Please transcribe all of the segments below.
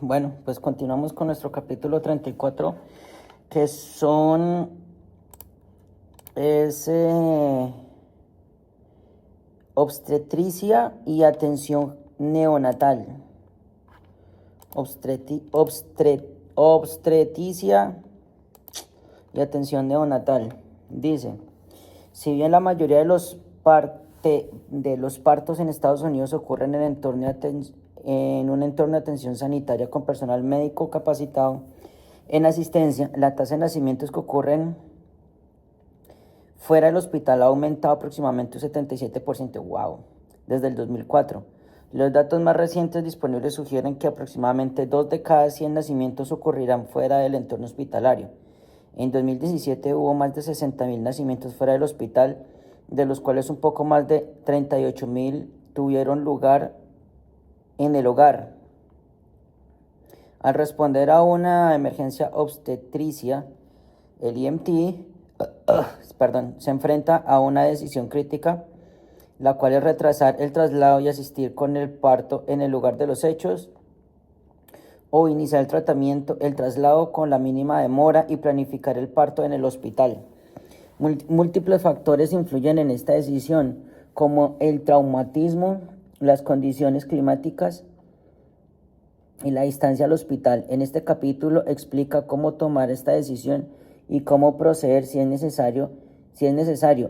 Bueno, pues continuamos con nuestro capítulo 34, que son obstetricia y atención neonatal. Obstetricia y atención neonatal. Dice, si bien la mayoría de los partos en Estados Unidos ocurren en un entorno de atención sanitaria con personal médico capacitado en asistencia, la tasa de nacimientos que ocurren fuera del hospital ha aumentado aproximadamente un 77%. ¡Wow! Desde el 2004. Los datos más recientes disponibles sugieren que aproximadamente 2 de cada 100 nacimientos ocurrirán fuera del entorno hospitalario. En 2017 hubo más de 60.000 nacimientos fuera del hospital, de los cuales un poco más de 38.000 tuvieron lugar en el hogar. Al responder a una emergencia obstetricia, el EMT se enfrenta a una decisión crítica, la cual es retrasar el traslado y asistir con el parto en el lugar de los hechos, o iniciar el traslado con la mínima demora y planificar el parto en el hospital. Múltiples factores influyen en esta decisión, como el traumatismo, las condiciones climáticas y la distancia al hospital. En este capítulo explica cómo tomar esta decisión y cómo proceder si es necesario,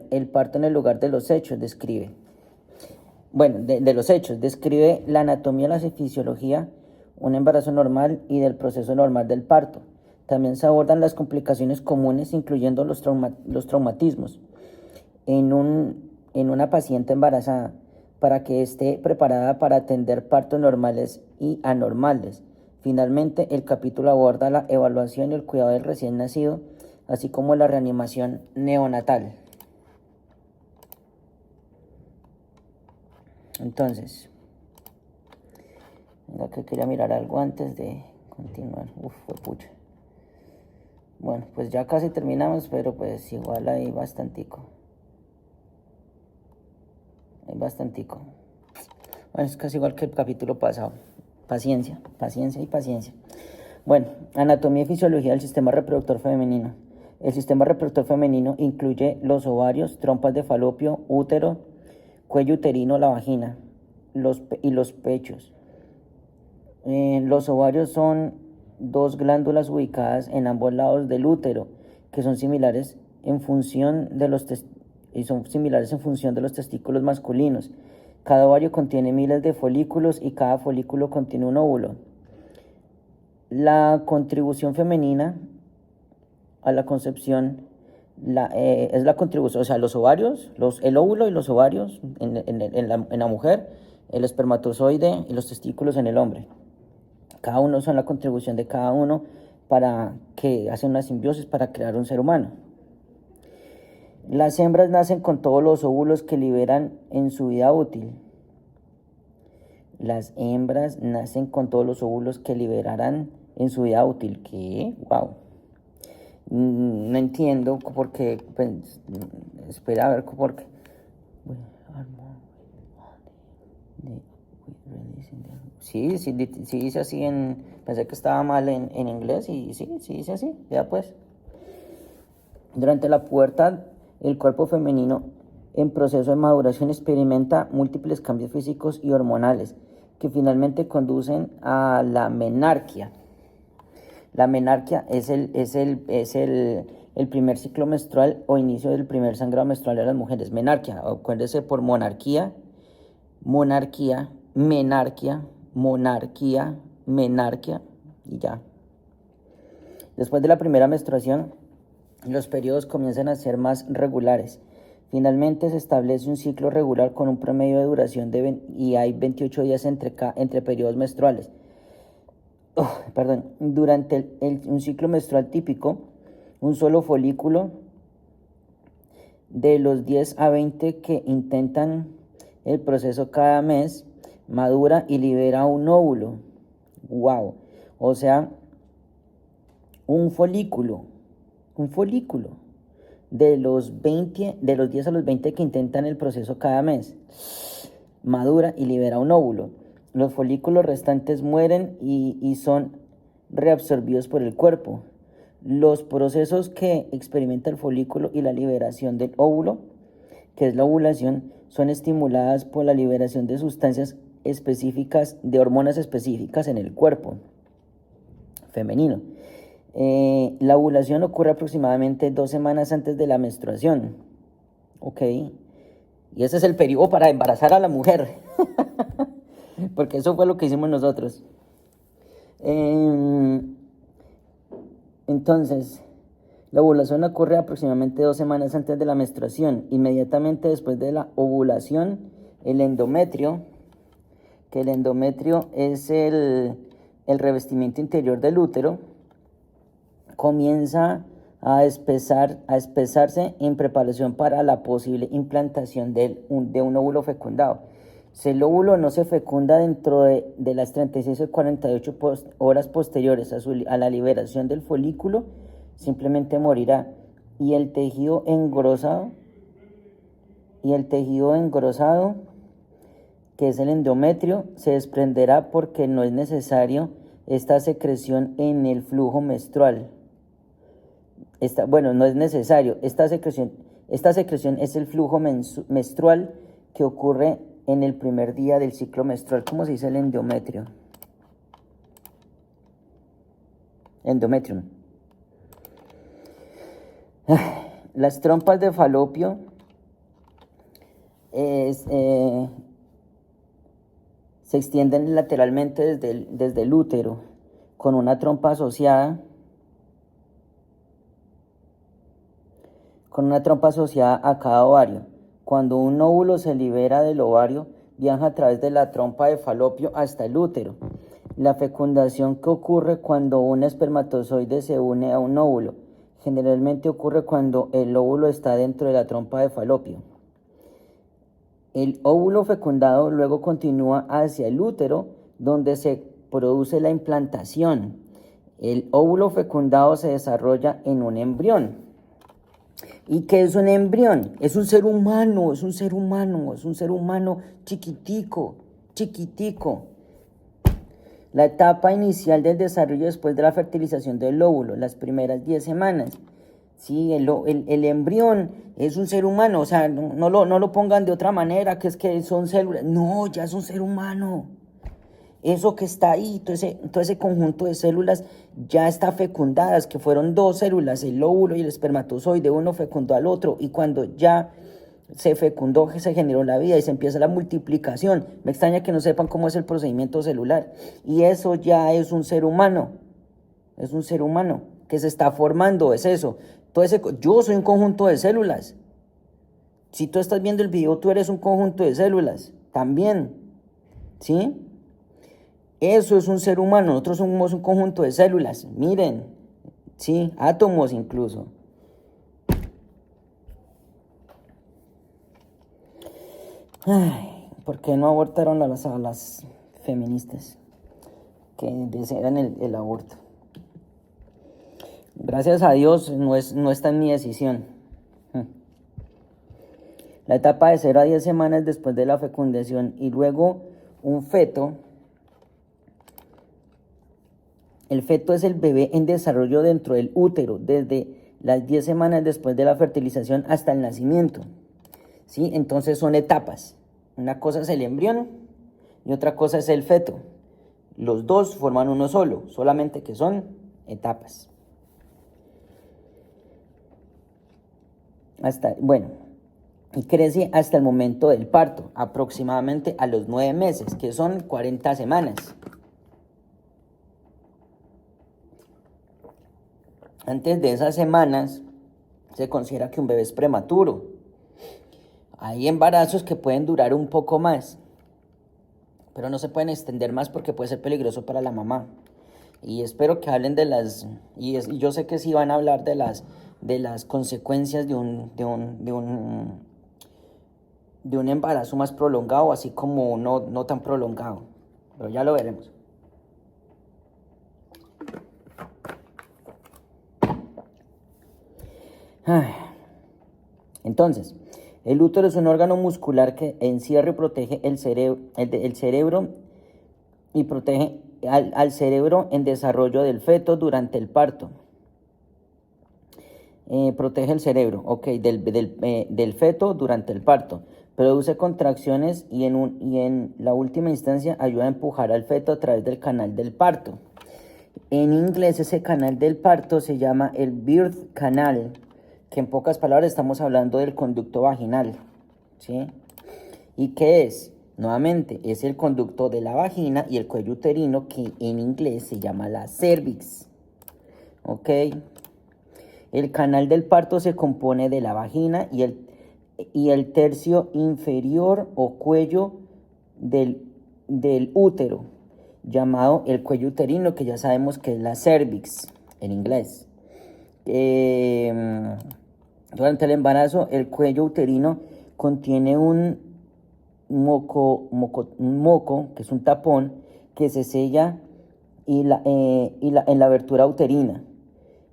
el parto en el lugar de los hechos. Describe la anatomía, la fisiología, un embarazo normal y del proceso normal del parto. También se abordan las complicaciones comunes, incluyendo los traumatismos en una paciente embarazada, para que esté preparada para atender partos normales y anormales. Finalmente, el capítulo aborda la evaluación y el cuidado del recién nacido, así como la reanimación neonatal. Entonces, venga, que quería mirar algo antes de continuar. Pucha. Bueno, pues ya casi terminamos, pero pues igual hay bastantico. Bueno, es casi igual que el capítulo pasado. Paciencia y paciencia. Bueno, anatomía y fisiología del sistema reproductor femenino. El sistema reproductor femenino incluye los ovarios, trompas de falopio, útero, cuello uterino, la vagina y los pechos. Los ovarios son dos glándulas ubicadas en ambos lados del útero, que son similares en función de los testículos masculinos. Cada ovario contiene miles de folículos y cada folículo contiene un óvulo. La contribución femenina a la concepción es la contribución, o sea, los ovarios, el óvulo y los ovarios en la mujer, el espermatozoide y los testículos en el hombre. Cada uno son la contribución de cada uno para que hacen una simbiosis para crear un ser humano. Las hembras nacen con todos los óvulos que liberan en su vida útil. Las hembras nacen con todos los óvulos que liberarán en su vida útil. ¿Qué? ¡Wow! No entiendo por qué. Pues, espera a ver por qué. Sí, dice así pensé que estaba mal en inglés y sí dice así, ya pues. Durante la pubertad, el cuerpo femenino en proceso de maduración experimenta múltiples cambios físicos y hormonales que finalmente conducen a la menarquia. La menarquia es el primer ciclo menstrual o inicio del primer sangrado menstrual de las mujeres. Menarquia, acuérdese por menarquia, y ya. Después de la primera menstruación, los periodos comienzan a ser más regulares. Finalmente se establece un ciclo regular con un promedio de duración y hay 28 días entre periodos menstruales. Durante un ciclo menstrual típico, un solo folículo de los 10 a 20 que intentan el proceso cada mes madura y libera un óvulo. ¡Wow! O sea, un folículo de los 10 a los 20 que intentan el proceso cada mes madura y libera un óvulo. los folículos restantes mueren y son reabsorbidos por el cuerpo. Los procesos que experimenta el folículo y la liberación del óvulo, que es la ovulación, son estimuladas por la liberación de sustancias específicas, de hormonas específicas en el cuerpo femenino. La ovulación ocurre aproximadamente 2 semanas antes de la menstruación. Ok. Y ese es el periodo para embarazar a la mujer. Porque eso fue lo que hicimos nosotros. Entonces, la ovulación ocurre aproximadamente 2 semanas antes de la menstruación. Inmediatamente después de la ovulación, el endometrio, que el endometrio es el revestimiento interior del útero, comienza a espesarse en preparación para la posible implantación de un óvulo fecundado. Si el óvulo no se fecunda dentro de las 36 o 48 horas posteriores a la liberación del folículo, simplemente morirá. Y el tejido engrosado, que es el endometrio, se desprenderá porque no es necesario esta secreción en el flujo menstrual. No es necesario. Esta secreción es el flujo menstrual que ocurre en el primer día del ciclo menstrual. ¿Cómo se dice el endometrio? Endometrium. Las trompas de falopio se extienden lateralmente desde el útero, con una trompa asociada a cada ovario. Cuando un óvulo se libera del ovario, viaja a través de la trompa de falopio hasta el útero. La fecundación que ocurre cuando un espermatozoide se une a un óvulo. Generalmente ocurre cuando el óvulo está dentro de la trompa de falopio. El óvulo fecundado luego continúa hacia el útero, donde se produce la implantación. El óvulo fecundado se desarrolla en un embrión. ¿Y qué es un embrión? Es un ser humano chiquitico. La etapa inicial del desarrollo después de la fertilización del óvulo, las primeras 10 semanas. Sí, el embrión es un ser humano, o sea, no lo pongan de otra manera, que es que son células. No, ya es un ser humano. Eso que está ahí, todo ese conjunto de células ya está fecundadas, que fueron 2 células, el óvulo y el espermatozoide, uno fecundó al otro, y cuando ya se fecundó, se generó la vida y se empieza la multiplicación. Me extraña que no sepan cómo es el procedimiento celular. Y eso ya es un ser humano. Es un ser humano que se está formando, es eso. Yo soy un conjunto de células. Si tú estás viendo el video, tú eres un conjunto de células también. ¿Sí? Eso es un ser humano. Nosotros somos un conjunto de células. Miren, ¿sí? Átomos incluso. Ay, ¿por qué no abortaron a las feministas que desean el aborto? Gracias a Dios no está en mi decisión. La etapa de 0 a 10 semanas después de la fecundación y luego un feto. El feto es el bebé en desarrollo dentro del útero, desde las 10 semanas después de la fertilización hasta el nacimiento. ¿Sí? Entonces son etapas. Una cosa es el embrión y otra cosa es el feto. Los dos forman uno solo, solamente que son etapas. Y crece hasta el momento del parto, aproximadamente a los 9 meses, que son 40 semanas. Antes de esas semanas, se considera que un bebé es prematuro. Hay embarazos que pueden durar un poco más, pero no se pueden extender más porque puede ser peligroso para la mamá. Y espero que hablen y yo sé que sí van a hablar de las consecuencias de un embarazo más prolongado, así como no tan prolongado. Pero ya lo veremos. Entonces, el útero es un órgano muscular que encierra y protege el cerebro y protege al cerebro en desarrollo del feto durante el parto. Protege el cerebro, ok, del feto durante el parto. Produce contracciones y en la última instancia ayuda a empujar al feto a través del canal del parto. En inglés ese canal del parto se llama el birth canal, que en pocas palabras estamos hablando del conducto vaginal, ¿sí? ¿Y qué es? Nuevamente, es el conducto de la vagina y el cuello uterino, que en inglés se llama la cervix, ¿ok? El canal del parto se compone de la vagina y el tercio inferior o cuello del útero, llamado el cuello uterino, que ya sabemos que es la cervix en inglés. Durante el embarazo, el cuello uterino contiene un moco, que es un tapón, que se sella en la abertura uterina,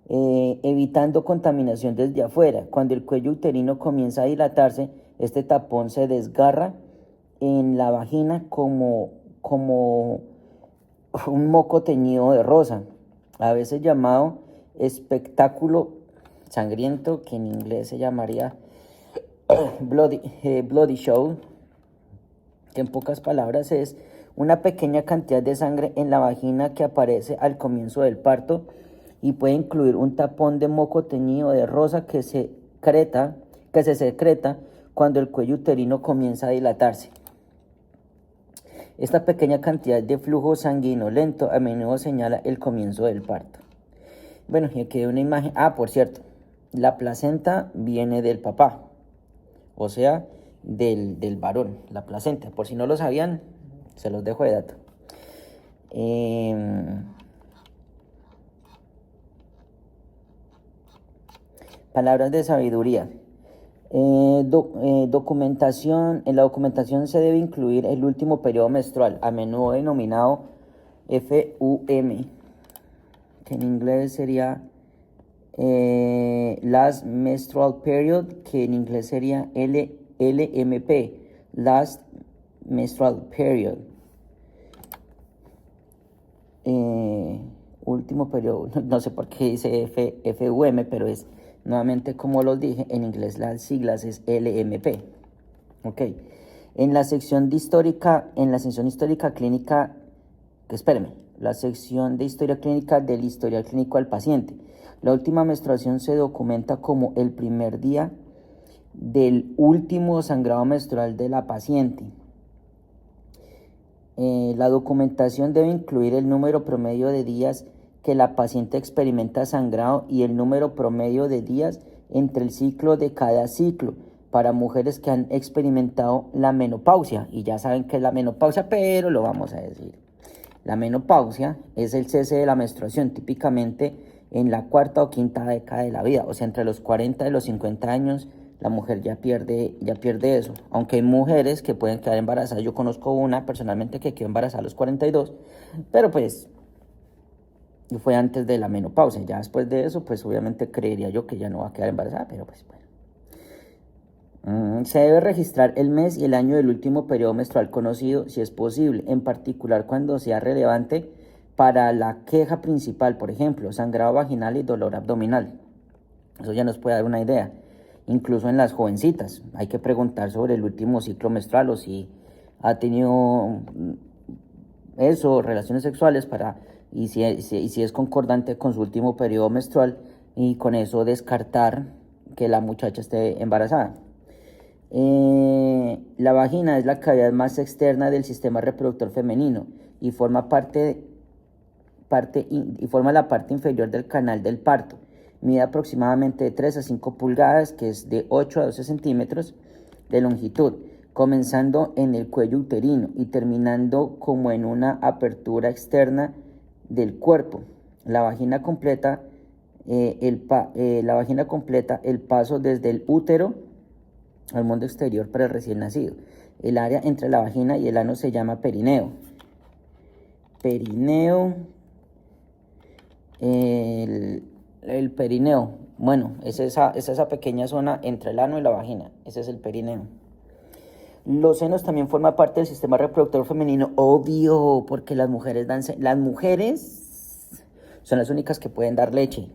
evitando contaminación desde afuera. Cuando el cuello uterino comienza a dilatarse, este tapón se desgarra en la vagina como un moco teñido de rosa, a veces llamado espectáculo sangriento, que en inglés se llamaría bloody show, que en pocas palabras es una pequeña cantidad de sangre en la vagina que aparece al comienzo del parto y puede incluir un tapón de moco teñido de rosa que se secreta cuando el cuello uterino comienza a dilatarse. Esta pequeña cantidad de flujo sanguíneo lento a menudo señala el comienzo del parto. Bueno, y aquí hay una imagen. Por cierto, la placenta viene del papá, o sea, del varón, la placenta. Por si no lo sabían, se los dejo de dato. Palabras de sabiduría. Documentación. En la documentación se debe incluir el último periodo menstrual, a menudo denominado FUM, que en inglés sería Last Menstrual Period, que en inglés sería LMP, Last Menstrual Period. Último periodo, no sé por qué dice FUM, pero es, nuevamente como los dije, en inglés las siglas es LMP. Ok. En la sección histórica clínica, la sección de historia clínica del historial clínico al paciente. La última menstruación se documenta como el primer día del último sangrado menstrual de la paciente. La documentación debe incluir el número promedio de días que la paciente experimenta sangrado y el número promedio de días entre el ciclo de cada ciclo para mujeres que han experimentado la menopausia. Y ya saben qué es la menopausia, pero lo vamos a decir. La menopausia es el cese de la menstruación, típicamente en la cuarta o quinta década de la vida, o sea, entre los 40 y los 50 años, la mujer ya pierde eso. Aunque hay mujeres que pueden quedar embarazadas. Yo conozco una personalmente que quedó embarazada a los 42, pero pues fue antes de la menopausia. Ya después de eso, pues obviamente creería yo que ya no va a quedar embarazada, pero pues bueno. Se debe registrar el mes y el año del último periodo menstrual conocido, si es posible, en particular cuando sea relevante para la queja principal, por ejemplo, sangrado vaginal y dolor abdominal. Eso ya nos puede dar una idea. Incluso en las jovencitas hay que preguntar sobre el último ciclo menstrual o si ha tenido relaciones sexuales y si es concordante con su último periodo menstrual, y con eso descartar que la muchacha esté embarazada. La vagina es la cavidad más externa del sistema reproductor femenino y forma la parte inferior del canal del parto. Mide aproximadamente de 3 a 5 pulgadas, que es de 8 a 12 centímetros de longitud, comenzando en el cuello uterino y terminando como en una apertura externa del cuerpo. La vagina completa el paso desde el útero al mundo exterior para el recién nacido. El área entre la vagina y el ano se llama perineo. El perineo, bueno, es esa pequeña zona entre el ano y la vagina. Ese es el perineo. Los senos también forman parte del sistema reproductor femenino, obvio, porque las mujeres son las únicas que pueden dar leche,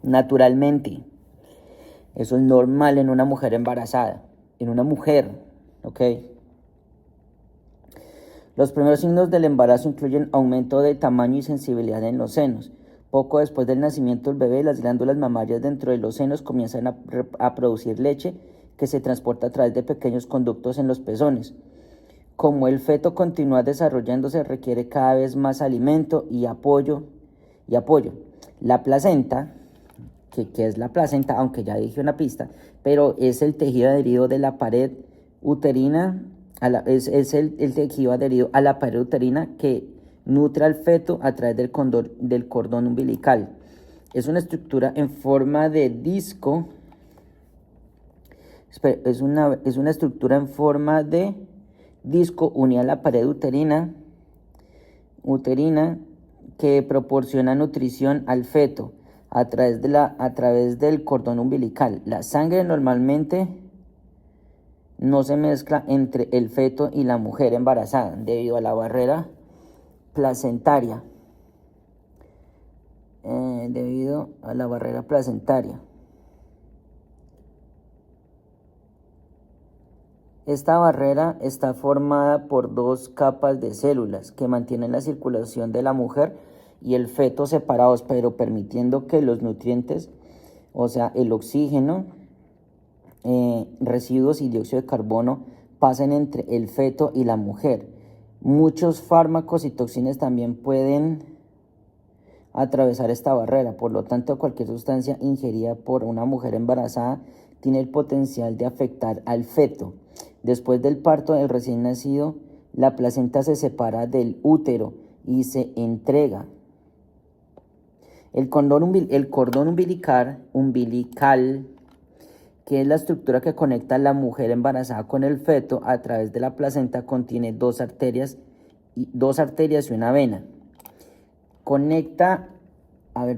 naturalmente. Eso es normal en una mujer embarazada, en una mujer, ¿ok? Los primeros signos del embarazo incluyen aumento de tamaño y sensibilidad en los senos. Poco después del nacimiento del bebé, las glándulas mamarias dentro de los senos comienzan a producir leche que se transporta a través de pequeños conductos en los pezones. Como el feto continúa desarrollándose, requiere cada vez más alimento y apoyo. La placenta, que es la placenta, aunque ya dije una pista, pero es el tejido adherido de la pared uterina, es el tejido adherido a la pared uterina que nutre al feto a través del cordón umbilical. Es una estructura en forma de disco. Es una estructura en forma de disco unida a la pared uterina que proporciona nutrición al feto a través del cordón umbilical. La sangre normalmente no se mezcla entre el feto y la mujer embarazada debido a la barrera placentaria. Esta barrera está formada por dos capas de células que mantienen la circulación de la mujer y el feto separados, pero permitiendo que los nutrientes, o sea, el oxígeno, residuos y dióxido de carbono, pasen entre el feto y la mujer. Muchos fármacos y toxinas también pueden atravesar esta barrera, por lo tanto, cualquier sustancia ingerida por una mujer embarazada tiene el potencial de afectar al feto. Después del parto del recién nacido, la placenta se separa del útero y se entrega. El cordón umbilical, que es la estructura que conecta a la mujer embarazada con el feto a través de la placenta, contiene dos arterias y una vena.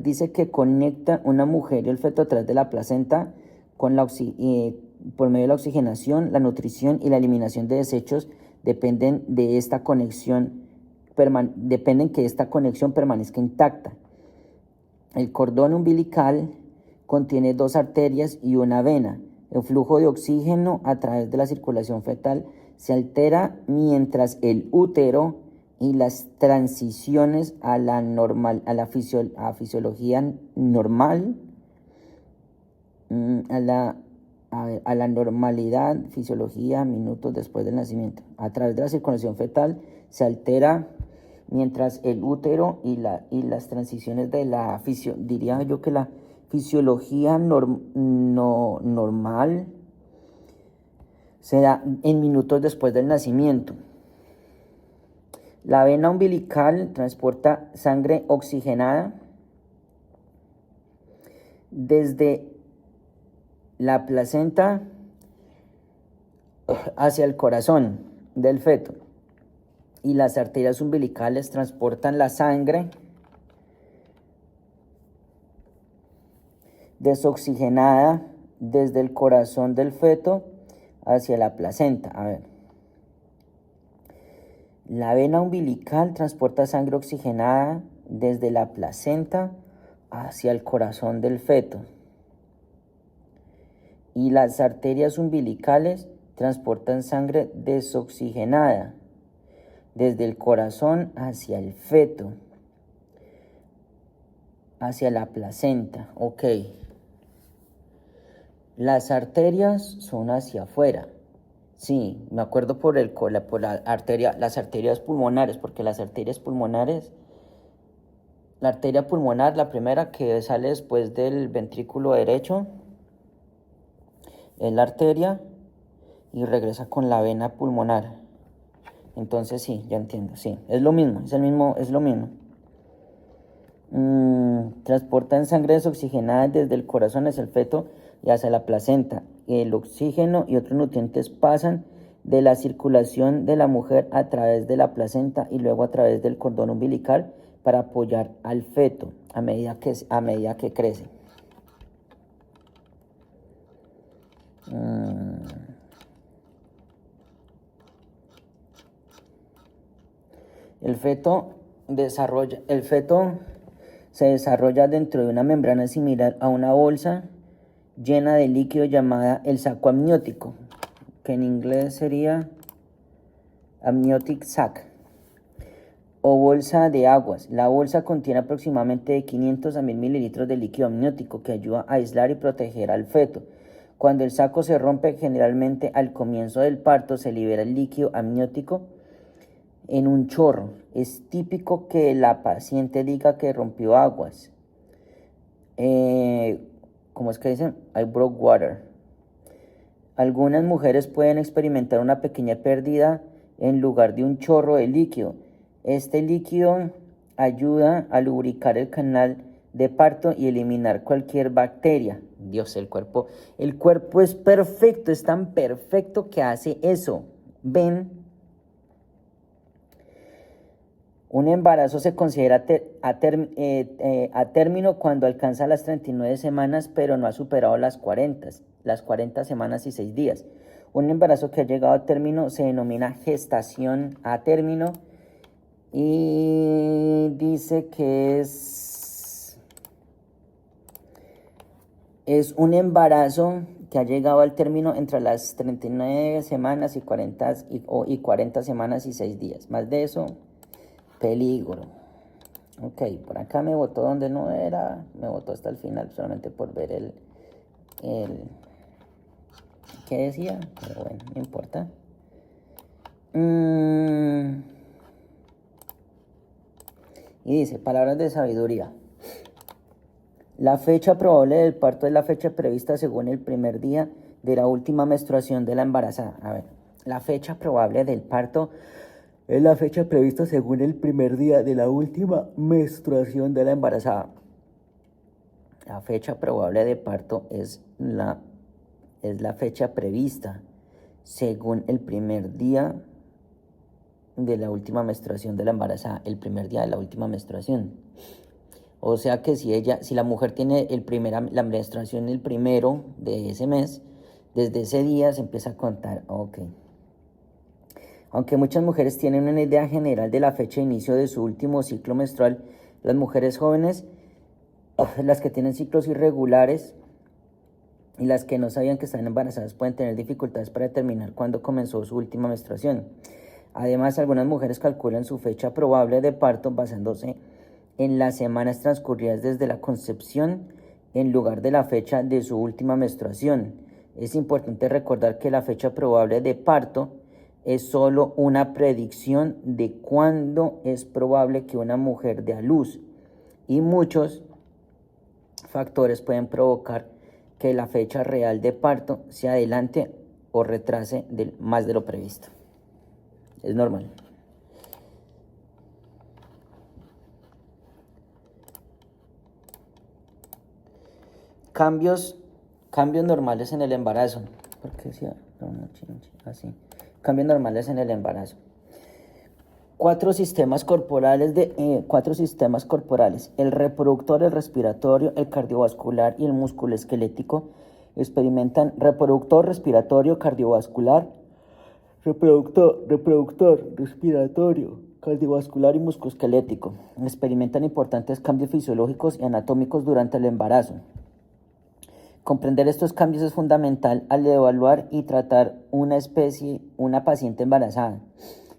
Dice que conecta una mujer y el feto a través de la placenta por medio de la oxigenación, la nutrición y la eliminación de desechos dependen que esta conexión permanezca intacta. El cordón umbilical contiene dos arterias y una vena. El flujo de oxígeno a través de la circulación fetal se altera mientras el útero y las transiciones a la fisiología normal, a la normalidad, fisiología, minutos después del nacimiento. A través de la circulación fetal se altera mientras el útero y las transiciones de la fisiología normal se da en minutos después del nacimiento. La vena umbilical transporta sangre oxigenada desde la placenta hacia el corazón del feto, y las arterias umbilicales transportan la sangre desoxigenada desde el corazón del feto hacia la placenta. La vena umbilical transporta sangre oxigenada desde la placenta hacia el corazón del feto, y las arterias umbilicales transportan sangre desoxigenada desde el corazón hacia el feto, hacia la placenta. Ok. Las arterias son hacia afuera. Sí, me acuerdo por las arterias pulmonares, porque la arteria pulmonar, la primera que sale después del ventrículo derecho, es la arteria y regresa con la vena pulmonar. Entonces sí, ya entiendo, sí, es lo mismo. Transportan sangre desoxigenada desde el corazón hacia el feto y hacia la placenta. El oxígeno y otros nutrientes pasan de la circulación de la mujer a través de la placenta y luego a través del cordón umbilical para apoyar al feto a medida que crece. El feto se desarrolla dentro de una membrana similar a una bolsa llena de líquido llamada el saco amniótico, que en inglés sería amniotic sac, o bolsa de aguas. La bolsa contiene aproximadamente de 500 a 1000 mililitros de líquido amniótico que ayuda a aislar y proteger al feto. Cuando el saco se rompe, generalmente al comienzo del parto, se libera el líquido amniótico en un chorro. Es típico que la paciente diga que rompió aguas. ¿Cómo es que dicen? I broke water. Algunas mujeres pueden experimentar una pequeña pérdida en lugar de un chorro de líquido. Este líquido ayuda a lubricar el canal de parto y eliminar cualquier bacteria. Dios, el cuerpo es perfecto, es tan perfecto que hace eso. ¿Ven? Un embarazo se considera a término cuando alcanza las 39 semanas, pero no ha superado las 40 semanas y 6 días. Un embarazo que ha llegado a término se denomina gestación a término y dice que es un embarazo que ha llegado al término entre las 39 semanas y 40 semanas y 6 días. Más de eso, peligro. Ok, por acá me botó donde no era, me botó hasta el final solamente por ver el ¿qué decía? Pero bueno, no importa. Y dice, palabras de sabiduría. La fecha probable del parto es la fecha prevista según el primer día de la última menstruación de la embarazada. A ver, la fecha probable del parto es la fecha prevista según el primer día de la última menstruación de la embarazada. La fecha probable de parto es la fecha prevista según el primer día de la última menstruación de la embarazada, el primer día de la última menstruación. O sea que si la mujer tiene la menstruación el primero de ese mes, desde ese día se empieza a contar. Ok. Aunque muchas mujeres tienen una idea general de la fecha de inicio de su último ciclo menstrual, las mujeres jóvenes, las que tienen ciclos irregulares y las que no sabían que están embarazadas pueden tener dificultades para determinar cuándo comenzó su última menstruación. Además, algunas mujeres calculan su fecha probable de parto basándose en las semanas transcurridas desde la concepción en lugar de la fecha de su última menstruación. Es importante recordar que la fecha probable de parto es solo una predicción de cuándo es probable que una mujer dé a luz, y muchos factores pueden provocar que la fecha real de parto se adelante o retrase más de lo previsto. Es normal. Cambios normales en el embarazo. ¿Por qué decía? Así. Cambios normales en el embarazo. Cuatro sistemas corporales. El reproductor, el respiratorio, el cardiovascular y el musculoesquelético experimentan reproductor, respiratorio, cardiovascular, respiratorio, cardiovascular y musculoesquelético. Experimentan importantes cambios fisiológicos y anatómicos durante el embarazo. Comprender estos cambios es fundamental al evaluar y tratar una paciente embarazada.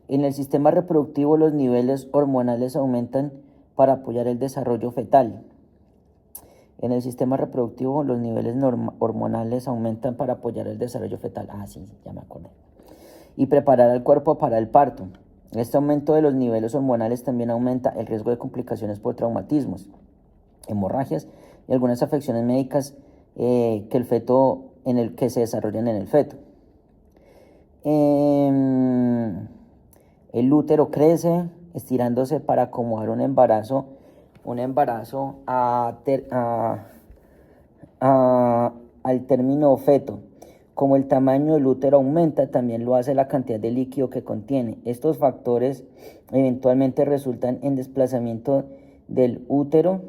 En el sistema reproductivo, los niveles hormonales aumentan para apoyar el desarrollo fetal. En el sistema reproductivo, los niveles hormonales aumentan para apoyar el desarrollo fetal. Sí, ya me acordé. Y preparar al cuerpo para el parto. Este aumento de los niveles hormonales también aumenta el riesgo de complicaciones por traumatismos, hemorragias y algunas afecciones médicas que se desarrollan en el feto. El útero crece, estirándose para acomodar un embarazo al término feto. Como el tamaño del útero aumenta, también lo hace la cantidad de líquido que contiene. Estos factores eventualmente resultan en desplazamiento del útero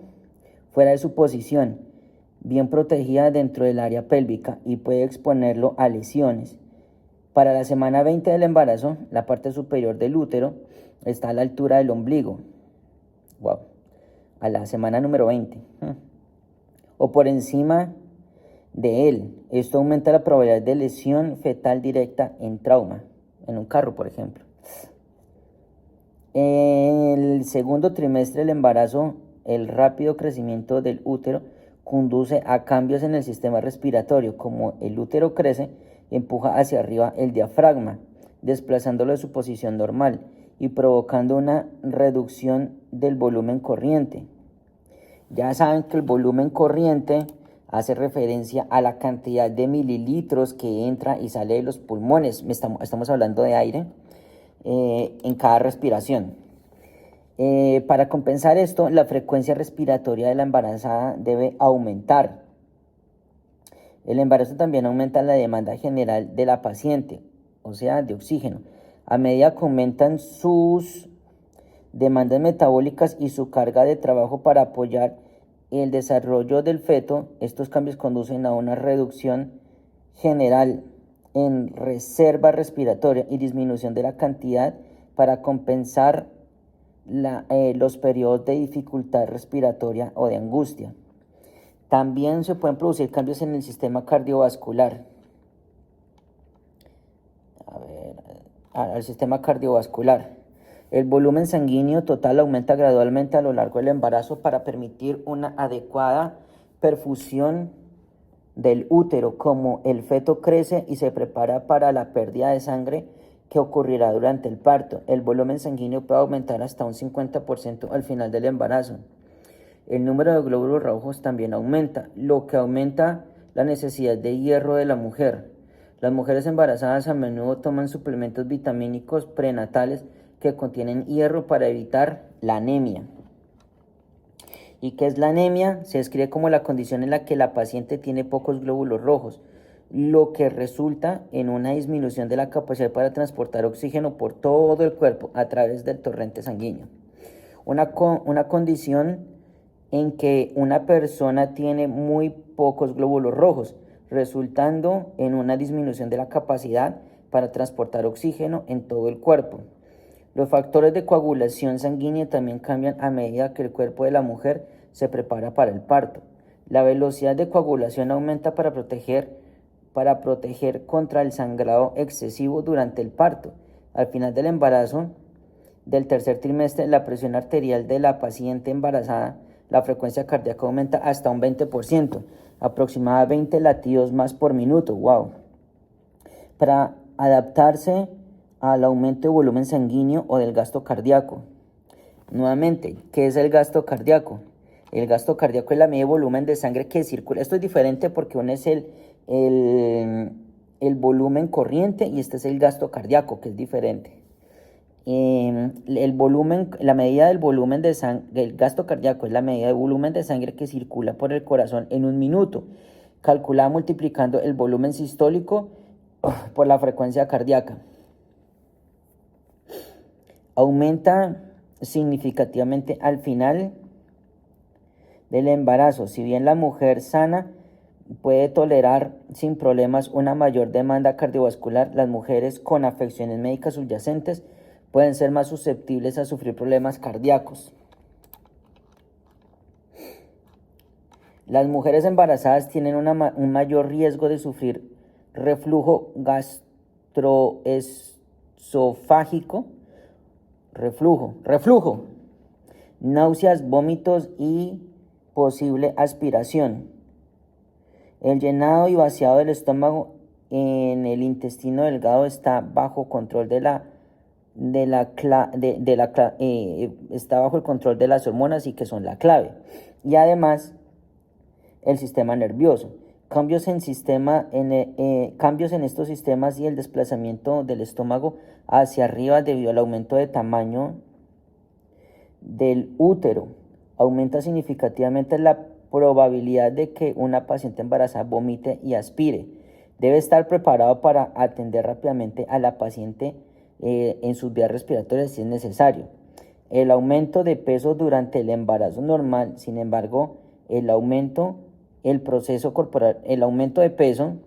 fuera de su posición, bien protegida dentro del área pélvica, y puede exponerlo a lesiones. Para la semana 20 del embarazo, la parte superior del útero está a la altura del ombligo. Wow. A la semana número 20. O por encima de él. Esto aumenta la probabilidad de lesión fetal directa en trauma, en un carro, por ejemplo. En el segundo trimestre del embarazo, el rápido crecimiento del útero conduce a cambios en el sistema respiratorio. Como el útero crece, empuja hacia arriba el diafragma, desplazándolo de su posición normal y provocando una reducción del volumen corriente. Ya saben que el volumen corriente hace referencia a la cantidad de mililitros que entra y sale de los pulmones. Estamos hablando de aire en cada respiración. Para compensar esto, la frecuencia respiratoria de la embarazada debe aumentar. El embarazo también aumenta la demanda general de la paciente, o sea, de oxígeno. A medida que aumentan sus demandas metabólicas y su carga de trabajo para apoyar el desarrollo del feto, estos cambios conducen a una reducción general en reserva respiratoria y disminución de la cantidad para compensar los periodos de dificultad respiratoria o de angustia. También se pueden producir cambios en el sistema cardiovascular. Al sistema cardiovascular. El volumen sanguíneo total aumenta gradualmente a lo largo del embarazo para permitir una adecuada perfusión del útero. Como el feto crece y se prepara para la pérdida de sangre que ocurrirá durante el parto, el volumen sanguíneo puede aumentar hasta un 50% al final del embarazo. El número de glóbulos rojos también aumenta, lo que aumenta la necesidad de hierro de la mujer. Las mujeres embarazadas a menudo toman suplementos vitamínicos prenatales que contienen hierro para evitar la anemia. ¿Y qué es la anemia? Se describe como la condición en la que la paciente tiene pocos glóbulos rojos, lo que resulta en una disminución de la capacidad para transportar oxígeno por todo el cuerpo a través del torrente sanguíneo. Una condición en que una persona tiene muy pocos glóbulos rojos, resultando en una disminución de la capacidad para transportar oxígeno en todo el cuerpo. Los factores de coagulación sanguínea también cambian a medida que el cuerpo de la mujer se prepara para el parto. La velocidad de coagulación aumenta para proteger contra el sangrado excesivo durante el parto. Al final del embarazo, del tercer trimestre, la presión arterial de la paciente embarazada, la frecuencia cardíaca aumenta hasta un 20%, aproximadamente 20 latidos más por minuto. ¡Wow! Para adaptarse al aumento de volumen sanguíneo o del gasto cardíaco. Nuevamente, ¿qué es el gasto cardíaco? El gasto cardíaco es la medida de volumen de sangre que circula. Esto es diferente porque uno es el volumen corriente y este es el gasto cardíaco, que es diferente. La medida del volumen de sangre, el gasto cardíaco es la medida de volumen de sangre que circula por el corazón en un minuto, calculada multiplicando el volumen sistólico por la frecuencia cardíaca. Aumenta significativamente al final del embarazo. Si bien la mujer sana puede tolerar sin problemas una mayor demanda cardiovascular, las mujeres con afecciones médicas subyacentes pueden ser más susceptibles a sufrir problemas cardíacos. Las mujeres embarazadas tienen un mayor riesgo de sufrir reflujo gastroesofágico, reflujo, náuseas, vómitos y posible aspiración. El llenado y vaciado del estómago en el intestino delgado está bajo control está bajo el control de las hormonas y que son la clave. Y además el sistema nervioso. Cambios en estos sistemas y el desplazamiento del estómago hacia arriba debido al aumento de tamaño del útero. Aumenta significativamente la probabilidad de que una paciente embarazada vomite y aspire. Debe estar preparado para atender rápidamente a la paciente en sus vías respiratorias si es necesario. El aumento de peso durante el embarazo normal, sin embargo, el aumento de peso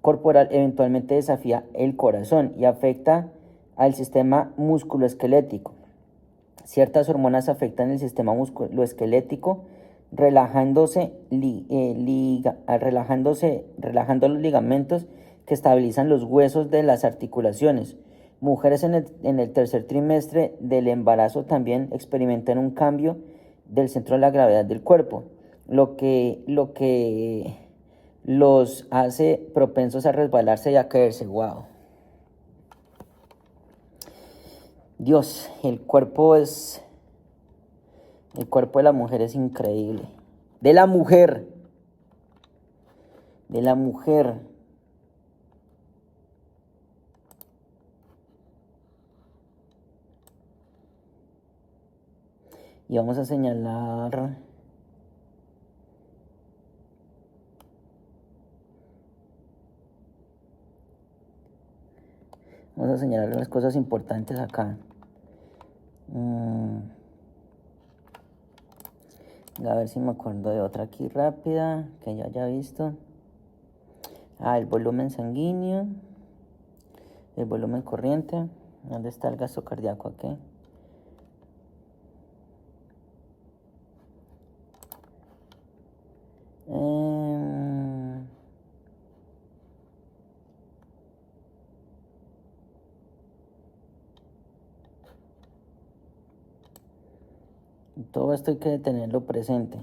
corporal eventualmente desafía el corazón y afecta al sistema musculoesquelético. Ciertas hormonas afectan el sistema musculoesquelético, relajando los ligamentos que estabilizan los huesos de las articulaciones. Mujeres en el tercer trimestre del embarazo también experimentan un cambio del centro de la gravedad del cuerpo, lo que los hace propensos a resbalarse y a caerse. Wow. Dios, el cuerpo de la mujer es increíble. De la mujer. Y vamos a señalar las cosas importantes acá. A ver si me acuerdo de otra aquí rápida que ya haya visto. El volumen sanguíneo, el volumen corriente. ¿Dónde está el gasto cardíaco aquí? Todo esto hay que tenerlo presente.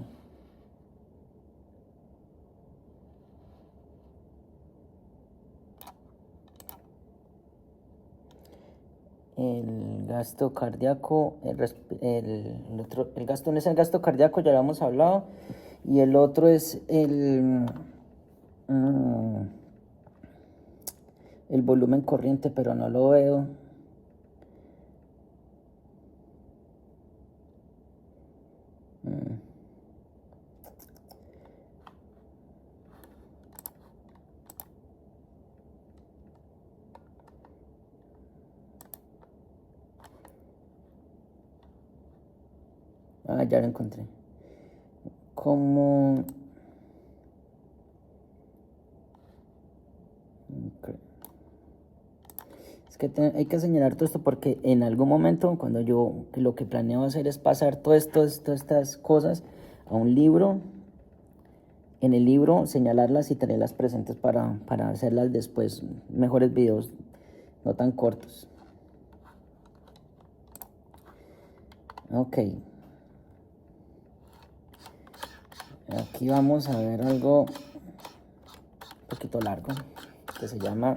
El gasto cardíaco, el gasto no es el gasto cardíaco, ya lo hemos hablado, y el otro es el volumen corriente, pero no lo veo. Ya lo encontré. Como... Okay. Es que hay que señalar todo esto porque en algún momento, cuando yo lo que planeo hacer es pasar todas estas cosas a un libro, en el libro señalarlas y tenerlas presentes para hacerlas después, mejores videos, no tan cortos. Ok. Aquí vamos a ver algo un poquito largo que se llama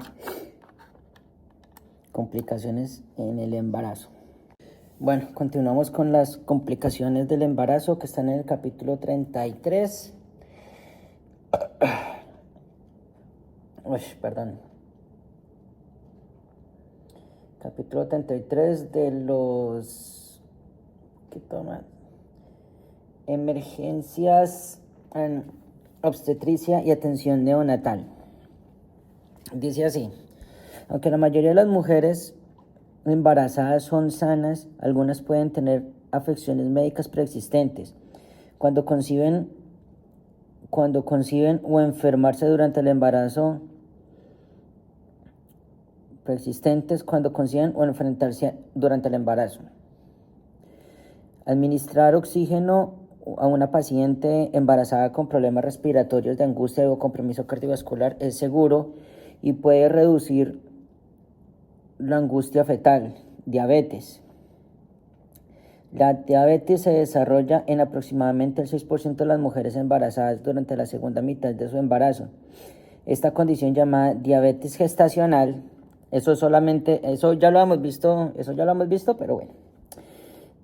complicaciones en el embarazo. Bueno, continuamos con las complicaciones del embarazo que están en el capítulo 33. Perdón. Capítulo 33 de los... ¿Qué toma? Emergencias en obstetricia y atención neonatal. Dice así: aunque la mayoría de las mujeres embarazadas son sanas, algunas pueden tener afecciones médicas preexistentes. Cuando conciben o enfermarse durante el embarazo, cuando conciben o enfrentarse durante el embarazo. Administrar oxígeno a una paciente embarazada con problemas respiratorios de angustia o compromiso cardiovascular es seguro y puede reducir la angustia fetal. Diabetes. La diabetes se desarrolla en aproximadamente el 6% de las mujeres embarazadas durante la segunda mitad de su embarazo. Esta condición llamada diabetes gestacional, eso ya lo hemos visto, pero bueno.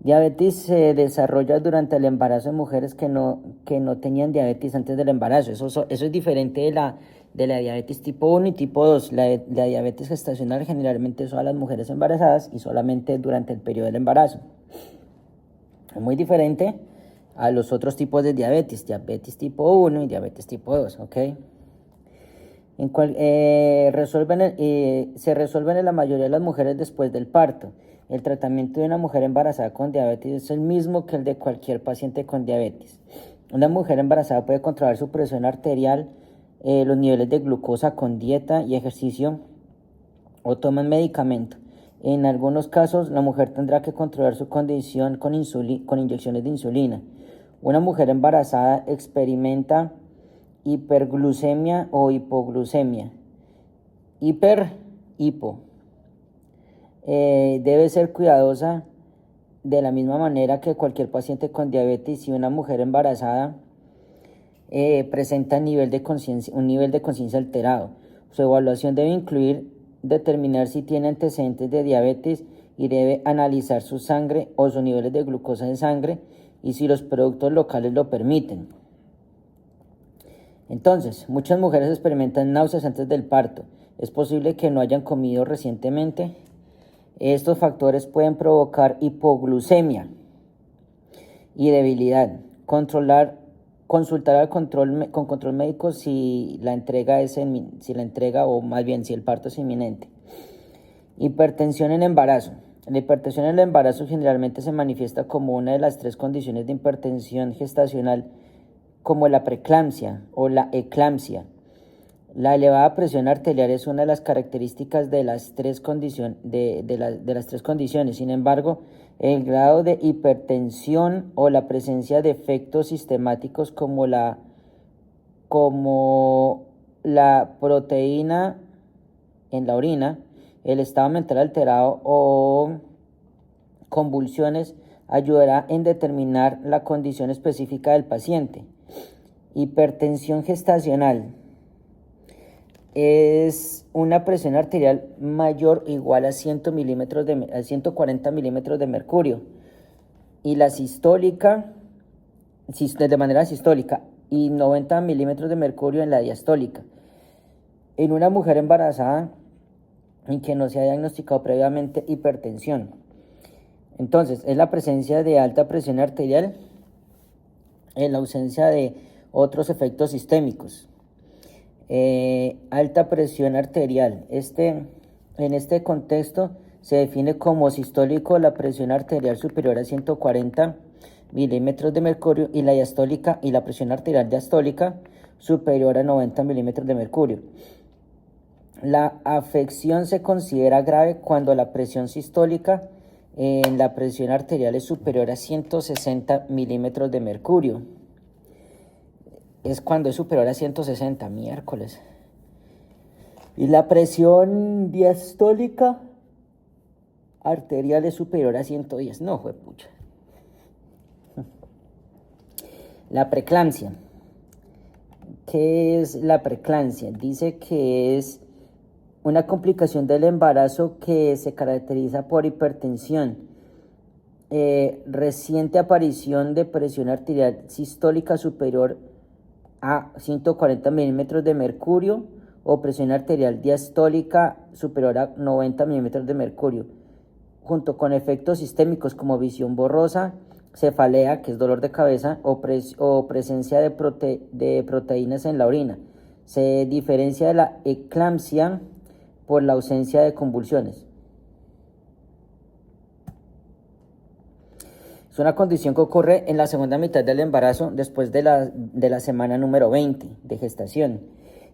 Diabetes se desarrolla durante el embarazo en mujeres que no tenían diabetes antes del embarazo. Eso es diferente de la diabetes tipo 1 y tipo 2. La diabetes gestacional generalmente son a las mujeres embarazadas y solamente durante el periodo del embarazo. Es muy diferente a los otros tipos de diabetes tipo 1 y diabetes tipo 2, ¿ok? Se resuelven en la mayoría de las mujeres después del parto. El tratamiento de una mujer embarazada con diabetes es el mismo que el de cualquier paciente con diabetes. Una mujer embarazada puede controlar su presión arterial los niveles de glucosa con dieta y ejercicio o toman medicamento. En algunos casos, la mujer tendrá que controlar su condición con inyecciones de insulina. Una mujer embarazada experimenta hiperglucemia o hipoglucemia. Hipo. Debe ser cuidadosa de la misma manera que cualquier paciente con diabetes. Si una mujer embarazada presenta un nivel de conciencia alterado, su evaluación debe incluir determinar si tiene antecedentes de diabetes y debe analizar su sangre o sus niveles de glucosa en sangre y si los productos locales lo permiten. Entonces, muchas mujeres experimentan náuseas antes del parto. Es posible que no hayan comido recientemente. Estos factores pueden provocar hipoglucemia y debilidad. Consultar con control médico si la entrega o más bien si el parto es inminente. Hipertensión en embarazo. La hipertensión en el embarazo generalmente se manifiesta como una de las 3 condiciones de hipertensión gestacional, como la preeclampsia o la eclampsia. La elevada presión arterial es una de las características de las 3 condiciones. Sin embargo, el grado de hipertensión o la presencia de efectos sistemáticos como la proteína en la orina, el estado mental alterado o convulsiones ayudará en determinar la condición específica del paciente. Hipertensión gestacional es una presión arterial mayor o igual a 140 milímetros de mercurio y la sistólica de manera sistólica y 90 milímetros de mercurio en la diastólica. En una mujer embarazada en que no se ha diagnosticado previamente hipertensión. Entonces, es la presencia de alta presión arterial en la ausencia de otros efectos sistémicos. Alta presión arterial. En este contexto se define como sistólico la presión arterial superior a 140 milímetros de mercurio y la diastólica y la presión arterial diastólica superior a 90 milímetros de mercurio. La afección se considera grave cuando la presión sistólica en la presión arterial es superior a 160 milímetros de mercurio. Es cuando es superior a 160, miércoles. Y la presión diastólica arterial es superior a 110. No, juepucha. La preeclampsia. ¿Qué es la preeclampsia? Dice que es una complicación del embarazo que se caracteriza por hipertensión, reciente aparición de presión arterial sistólica superior a 140 milímetros de mercurio o presión arterial diastólica superior a 90 milímetros de mercurio, junto con efectos sistémicos como visión borrosa, cefalea, que es dolor de cabeza, o presencia de proteínas en la orina. Se diferencia de la eclampsia por la ausencia de convulsiones. Es una condición que ocurre en la segunda mitad del embarazo, después de la semana número 20 de gestación.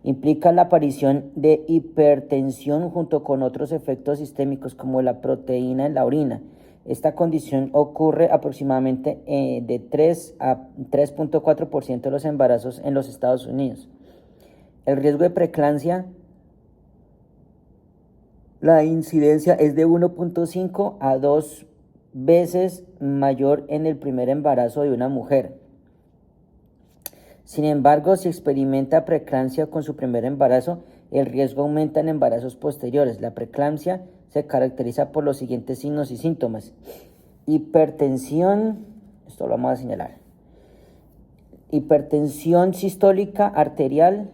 Implica la aparición de hipertensión junto con otros efectos sistémicos como la proteína en la orina. Esta condición ocurre aproximadamente de 3 a 3.4% de los embarazos en los Estados Unidos. El riesgo de preeclampsia, la incidencia es de 1.5 a 2 veces mayor en el primer embarazo de una mujer. Sin embargo, si experimenta preeclampsia con su primer embarazo, el riesgo aumenta en embarazos posteriores. La preeclampsia se caracteriza por los siguientes signos y síntomas. Hipertensión, esto lo vamos a señalar. Hipertensión sistólica arterial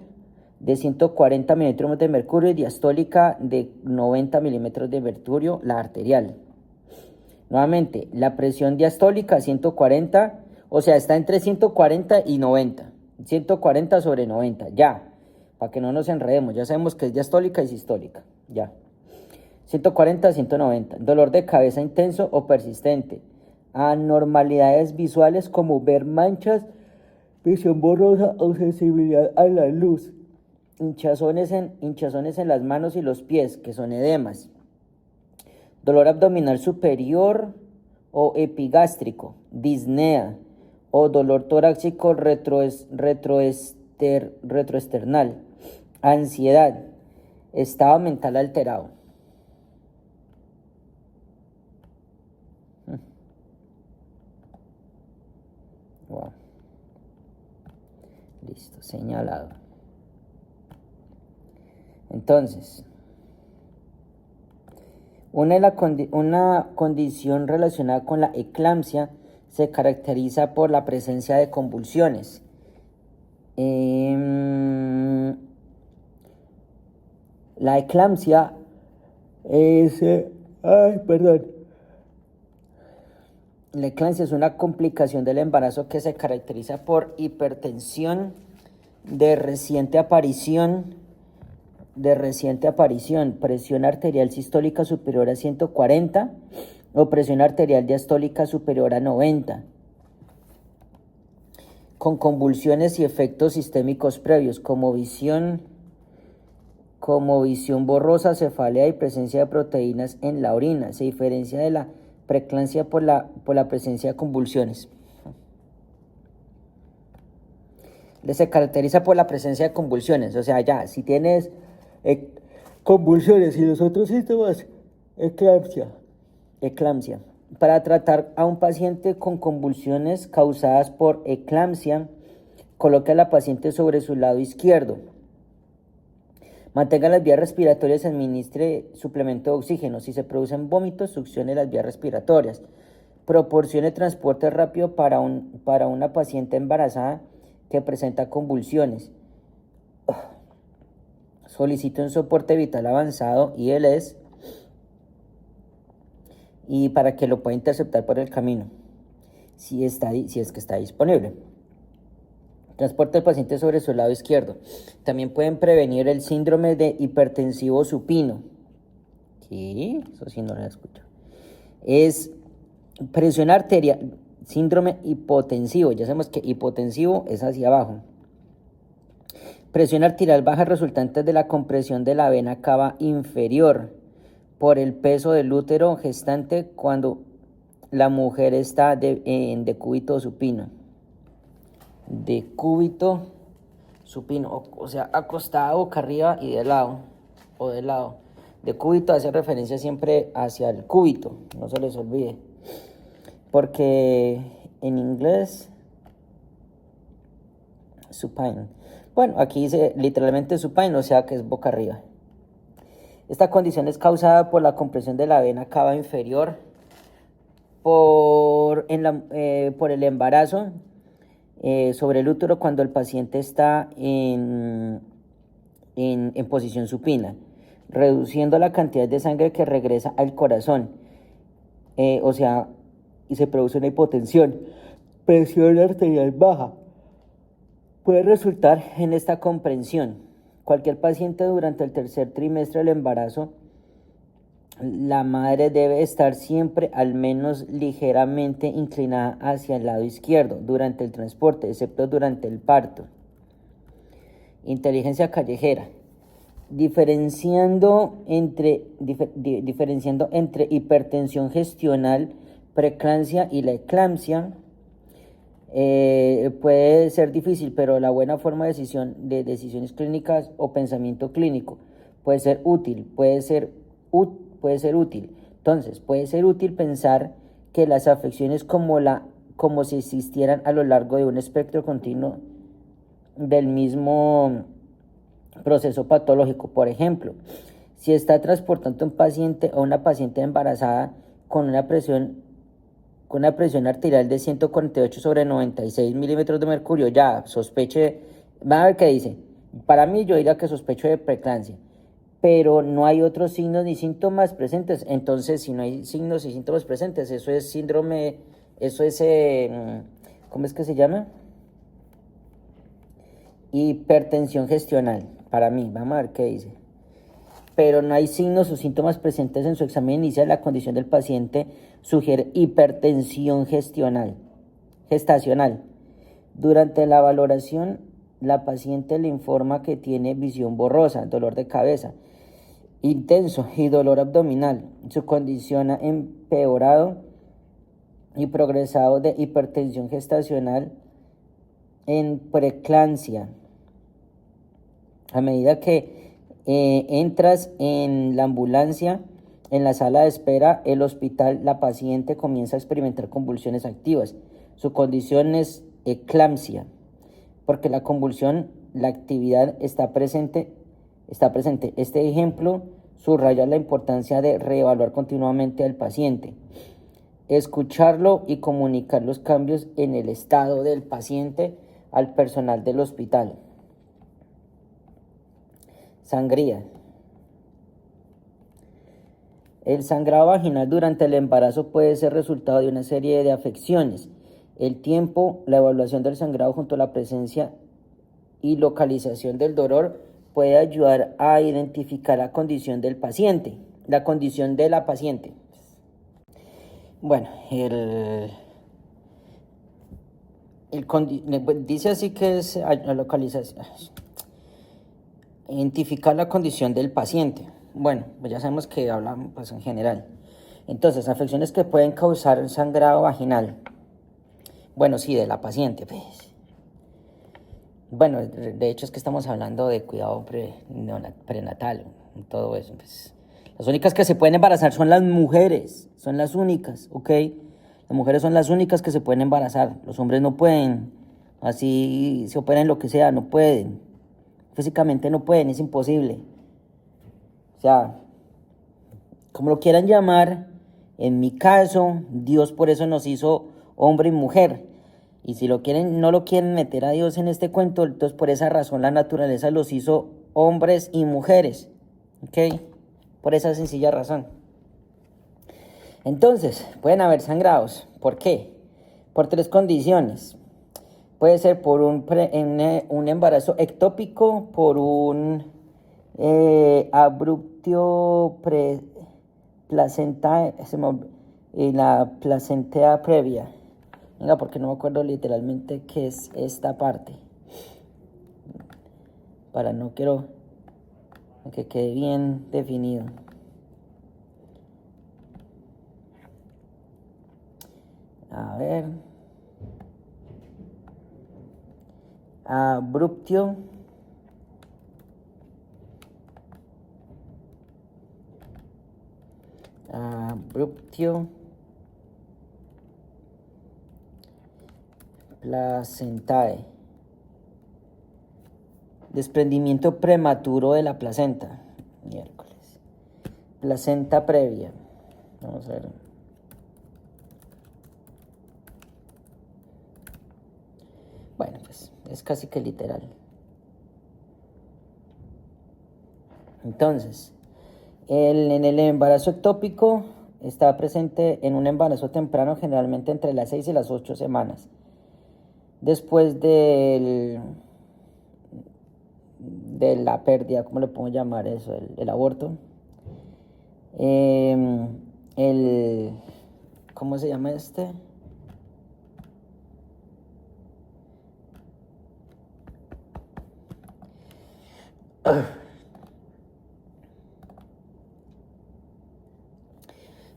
de 140 milímetros de mercurio y diastólica de 90 milímetros de mercurio, la arterial. Nuevamente, la presión diastólica 140, o sea, está entre 140 y 90. 140 sobre 90, ya. Para que no nos enredemos, ya sabemos que es diastólica y sistólica, ya. 140 a 190. Dolor de cabeza intenso o persistente. Anormalidades visuales como ver manchas, visión borrosa o sensibilidad a la luz. hinchazones en las manos y los pies, que son edemas. Dolor abdominal superior o epigástrico, disnea, o dolor torácico retroesternal, ansiedad, estado mental alterado. Wow. Listo, señalado. Entonces, una condición relacionada con la eclampsia se caracteriza por la presencia de convulsiones. La eclampsia es... La eclampsia es una complicación del embarazo que se caracteriza por hipertensión de reciente aparición, presión arterial sistólica superior a 140 o presión arterial diastólica superior a 90, con convulsiones y efectos sistémicos previos como visión borrosa, cefalea y presencia de proteínas en la orina. Se diferencia de la preeclampsia por la presencia de convulsiones. Se caracteriza por la presencia de convulsiones, o sea, ya, si tienes convulsiones y los otros síntomas, eclampsia. Para tratar a un paciente con convulsiones causadas por eclampsia, coloque a la paciente sobre su lado izquierdo. Mantenga las vías respiratorias y administre suplemento de oxígeno. Si se producen vómitos, succione las vías respiratorias. Proporcione transporte rápido para una paciente embarazada que presenta convulsiones. Solicite un soporte vital avanzado, ILS, y para que lo pueda interceptar por el camino, si es que está disponible. Transporte al paciente sobre su lado izquierdo. También pueden prevenir el síndrome de hipertensivo supino. Sí, eso sí no lo escucho. Es presión arterial, síndrome hipotensivo. Ya sabemos que hipotensivo es hacia abajo. Presión arterial baja resultante de la compresión de la vena cava inferior por el peso del útero gestante cuando la mujer está en decúbito supino. Decúbito supino, o sea, acostada boca arriba y de lado, o de lado. Decúbito hace referencia siempre hacia el cúbito, no se les olvide. Porque en inglés, supine. Bueno, aquí dice literalmente supine, o sea que es boca arriba. Esta condición es causada por la compresión de la vena cava inferior, por el embarazo, sobre el útero cuando el paciente está en posición supina, reduciendo la cantidad de sangre que regresa al corazón, y se produce una hipotensión. Presión arterial baja puede resultar en esta comprensión. Cualquier paciente durante el tercer trimestre del embarazo, la madre debe estar siempre al menos ligeramente inclinada hacia el lado izquierdo durante el transporte, excepto durante el parto. Inteligencia callejera. Diferenciando entre hipertensión gestional, preeclampsia y la eclampsia, puede ser difícil, pero la buena forma de decisiones clínicas o pensamiento clínico puede ser útil. Entonces, puede ser útil pensar que las afecciones como si existieran a lo largo de un espectro continuo del mismo proceso patológico. Por ejemplo, si está transportando un paciente o una paciente embarazada con una presión arterial de 148/96 milímetros de mercurio, ya sospeche, van a ver qué dice. Para mí yo diría que sospecho de preeclampsia, pero no hay otros signos ni síntomas presentes. Entonces, si no hay signos y síntomas presentes, eso es síndrome, ¿cómo es que se llama? Hipertensión gestional, para mí. Vamos a ver qué dice. Pero no hay signos o síntomas presentes en su examen inicial. La condición del paciente sugiere hipertensión gestacional. Durante la valoración la paciente le informa que tiene visión borrosa, dolor de cabeza intenso y dolor abdominal. Su condición ha empeorado y progresado de hipertensión gestacional en preeclampsia. A medida que entras en la ambulancia, en la sala de espera, el hospital, la paciente comienza a experimentar convulsiones activas. Su condición es eclampsia, porque la convulsión, la actividad está presente. Este ejemplo subraya la importancia de reevaluar continuamente al paciente, escucharlo y comunicar los cambios en el estado del paciente al personal del hospital. Sangría. El sangrado vaginal durante el embarazo puede ser resultado de una serie de afecciones. El tiempo, la evaluación del sangrado junto a la presencia y localización del dolor puede ayudar a identificar la condición del paciente, la condición de la paciente. Bueno, dice así que es la localización, identificar la condición del paciente. Bueno, pues ya sabemos que hablamos pues, en general. Entonces, afecciones que pueden causar sangrado vaginal. Bueno, sí, de la paciente, pues. Bueno, de hecho es que estamos hablando de cuidado prenatal, todo eso. Pues. Las únicas que se pueden embarazar son las mujeres, son las únicas, ¿ok? Las mujeres son las únicas que se pueden embarazar, los hombres no pueden, así se operen lo que sea, no pueden, físicamente no pueden, es imposible. O sea, como lo quieran llamar, en mi caso, Dios por eso nos hizo hombre y mujer. Y si no lo quieren meter a Dios en este cuento, entonces por esa razón la naturaleza los hizo hombres y mujeres. ¿Ok? Por esa sencilla razón. Entonces, pueden haber sangrados. ¿Por qué? Por 3 condiciones. Puede ser por un embarazo ectópico, por un abruptio placenta, la placenta previa. Venga, porque no me acuerdo literalmente qué es esta parte. No quiero que quede bien definido. A ver. Abruptio. Placentae. Desprendimiento prematuro de la placenta. Miércoles. Placenta previa. Vamos a ver. Bueno, pues es casi que literal. Entonces, en el embarazo ectópico está presente en un embarazo temprano, generalmente entre las 6 y las 8 semanas. Después de la pérdida, ¿cómo le puedo llamar eso? El aborto. ¿Cómo se llama este?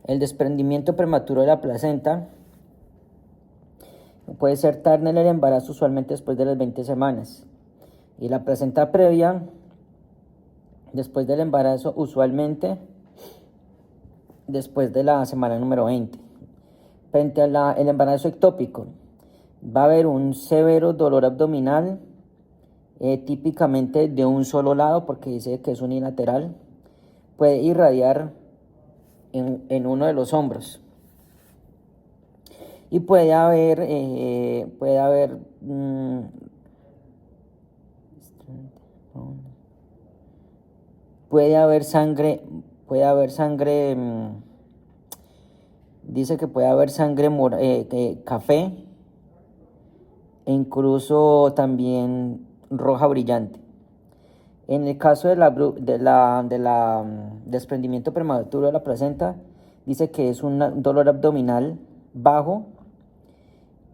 El desprendimiento prematuro de la placenta puede ser tarde en el embarazo, usualmente después de las 20 semanas. Y la placenta previa, después del embarazo, usualmente después de la semana número 20. Frente al embarazo ectópico, va a haber un severo dolor abdominal, típicamente de un solo lado, porque dice que es unilateral. Puede irradiar en uno de los hombros. Y puede haber sangre, dice que puede haber sangre café e incluso también roja brillante. En el caso de la desprendimiento prematuro de la placenta, dice que es un dolor abdominal bajo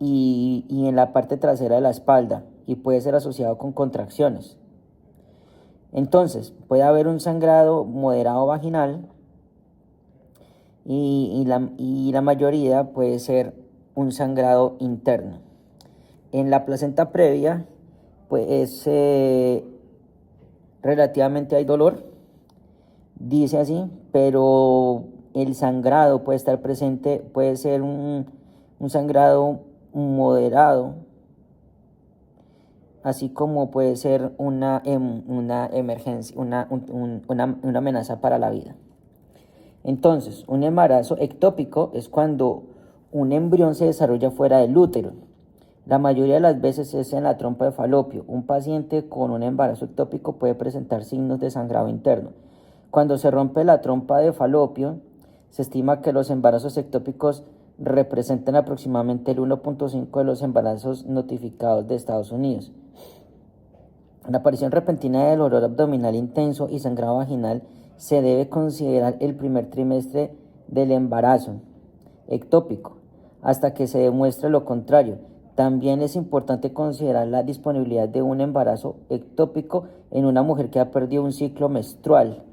y en la parte trasera de la espalda, y puede ser asociado con contracciones. Entonces, puede haber un sangrado moderado vaginal y la mayoría puede ser un sangrado interno. En la placenta previa, pues relativamente hay dolor, dice así, pero el sangrado puede estar presente, puede ser un sangrado moderado, así como puede ser una emergencia, una amenaza para la vida. Entonces, un embarazo ectópico es cuando un embrión se desarrolla fuera del útero. La mayoría de las veces es en la trompa de falopio. Un paciente con un embarazo ectópico puede presentar signos de sangrado interno. Cuando se rompe la trompa de falopio, se estima que los embarazos ectópicos representan aproximadamente el 1.5% de los embarazos notificados de Estados Unidos. La aparición repentina de dolor abdominal intenso y sangrado vaginal se debe considerar el primer trimestre del embarazo ectópico, hasta que se demuestre lo contrario. También es importante considerar la disponibilidad de un embarazo ectópico en una mujer que ha perdido un ciclo menstrual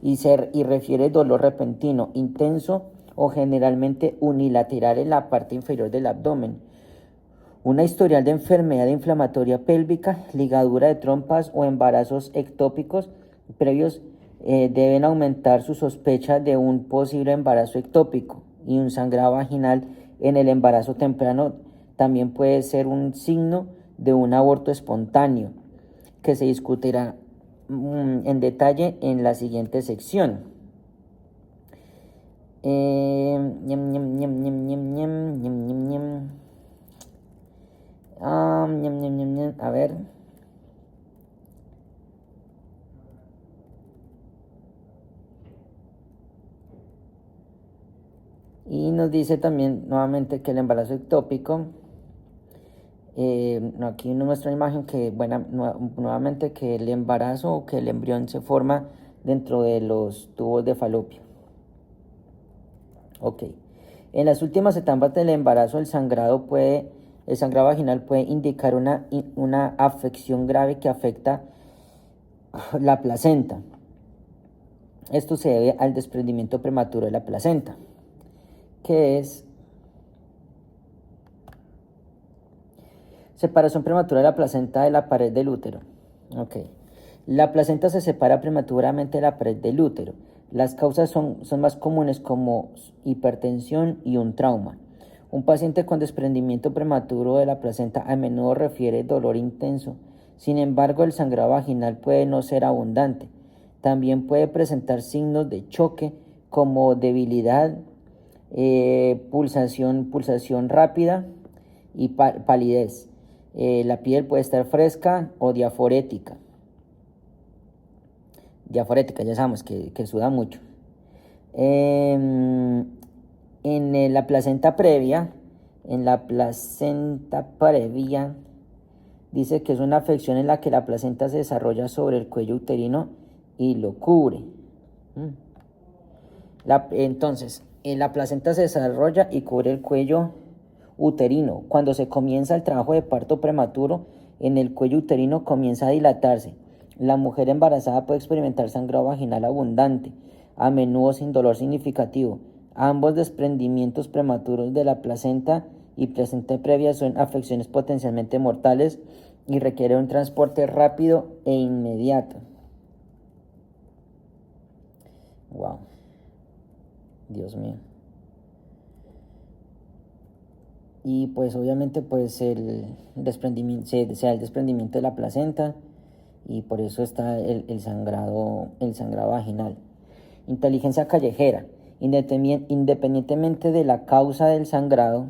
y refiere dolor repentino, intenso o generalmente unilateral en la parte inferior del abdomen. Una historial de enfermedad inflamatoria pélvica, ligadura de trompas o embarazos ectópicos previos deben aumentar su sospecha de un posible embarazo ectópico, y un sangrado vaginal en el embarazo temprano también puede ser un signo de un aborto espontáneo, que se discutirá en detalle en la siguiente sección. A ver. Y nos dice también nuevamente que el embarazo ectópico, aquí nos muestra una imagen que, nuevamente que el embarazo o que el embrión se forma dentro de los tubos de falopio. Ok. En las últimas etapas del embarazo, el sangrado vaginal puede indicar una afección grave que afecta la placenta. Esto se debe al desprendimiento prematuro de la placenta, que es separación prematura de la placenta de la pared del útero. Okay. La placenta se separa prematuramente de la pared del útero. Las causas son más comunes, como hipertensión y un trauma. Un paciente con desprendimiento prematuro de la placenta a menudo refiere dolor intenso. Sin embargo, el sangrado vaginal puede no ser abundante. También puede presentar signos de choque como debilidad, pulsación rápida y palidez. La piel puede estar fresca o diaforética. Diaforética, ya sabemos que suda mucho. En la placenta previa, dice que es una afección en la que la placenta se desarrolla sobre el cuello uterino y lo cubre. Entonces, la placenta se desarrolla y cubre el cuello uterino. Cuando se comienza el trabajo de parto prematuro, en el cuello uterino comienza a dilatarse. La mujer embarazada puede experimentar sangrado vaginal abundante, a menudo sin dolor significativo. Ambos desprendimientos prematuros de la placenta y placenta previa son afecciones potencialmente mortales y requieren un transporte rápido e inmediato. Wow. Dios mío. Y pues obviamente pues el desprendimiento el desprendimiento de la placenta, y por eso está el sangrado vaginal. Inteligencia callejera. Independientemente de la causa del sangrado,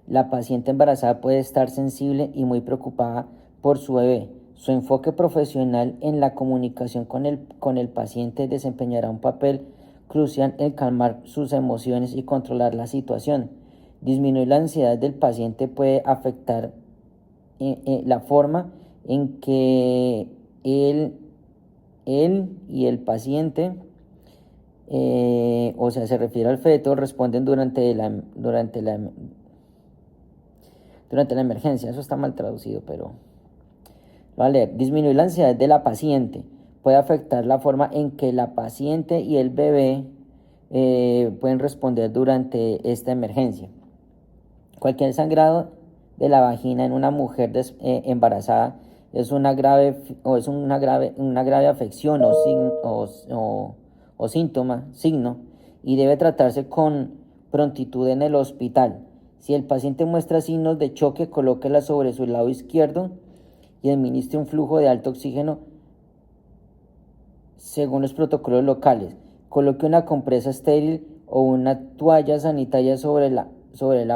la paciente embarazada puede estar sensible y muy preocupada por su bebé. Su enfoque profesional en la comunicación con el paciente desempeñará un papel crucial en calmar sus emociones y controlar la situación. Disminuir la ansiedad del paciente puede afectar la forma en que él y el paciente, se refiere al feto, responden durante la emergencia. Eso está mal traducido, pero Vale, disminuir la ansiedad de la paciente. Puede afectar la forma en que la paciente y el bebé pueden responder durante esta emergencia. Cualquier sangrado de la vagina en una mujer embarazada es una grave afección o signo, y debe tratarse con prontitud en el hospital. Si el paciente muestra signos de choque, colóquela sobre su lado izquierdo y administre un flujo de alto oxígeno según los protocolos locales. Coloque una compresa estéril o una toalla sanitaria sobre la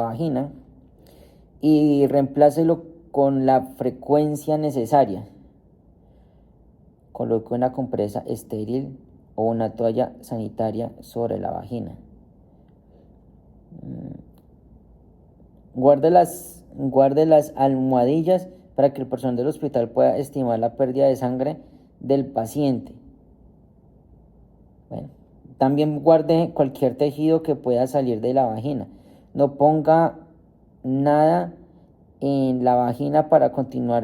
vagina y reemplácelo con la frecuencia necesaria. Coloque una compresa estéril o una toalla sanitaria sobre la vagina. Guarde las almohadillas para que el personal del hospital pueda estimar la pérdida de sangre del paciente. Bueno, también guarde cualquier tejido que pueda salir de la vagina. No ponga nada en la vagina para continuar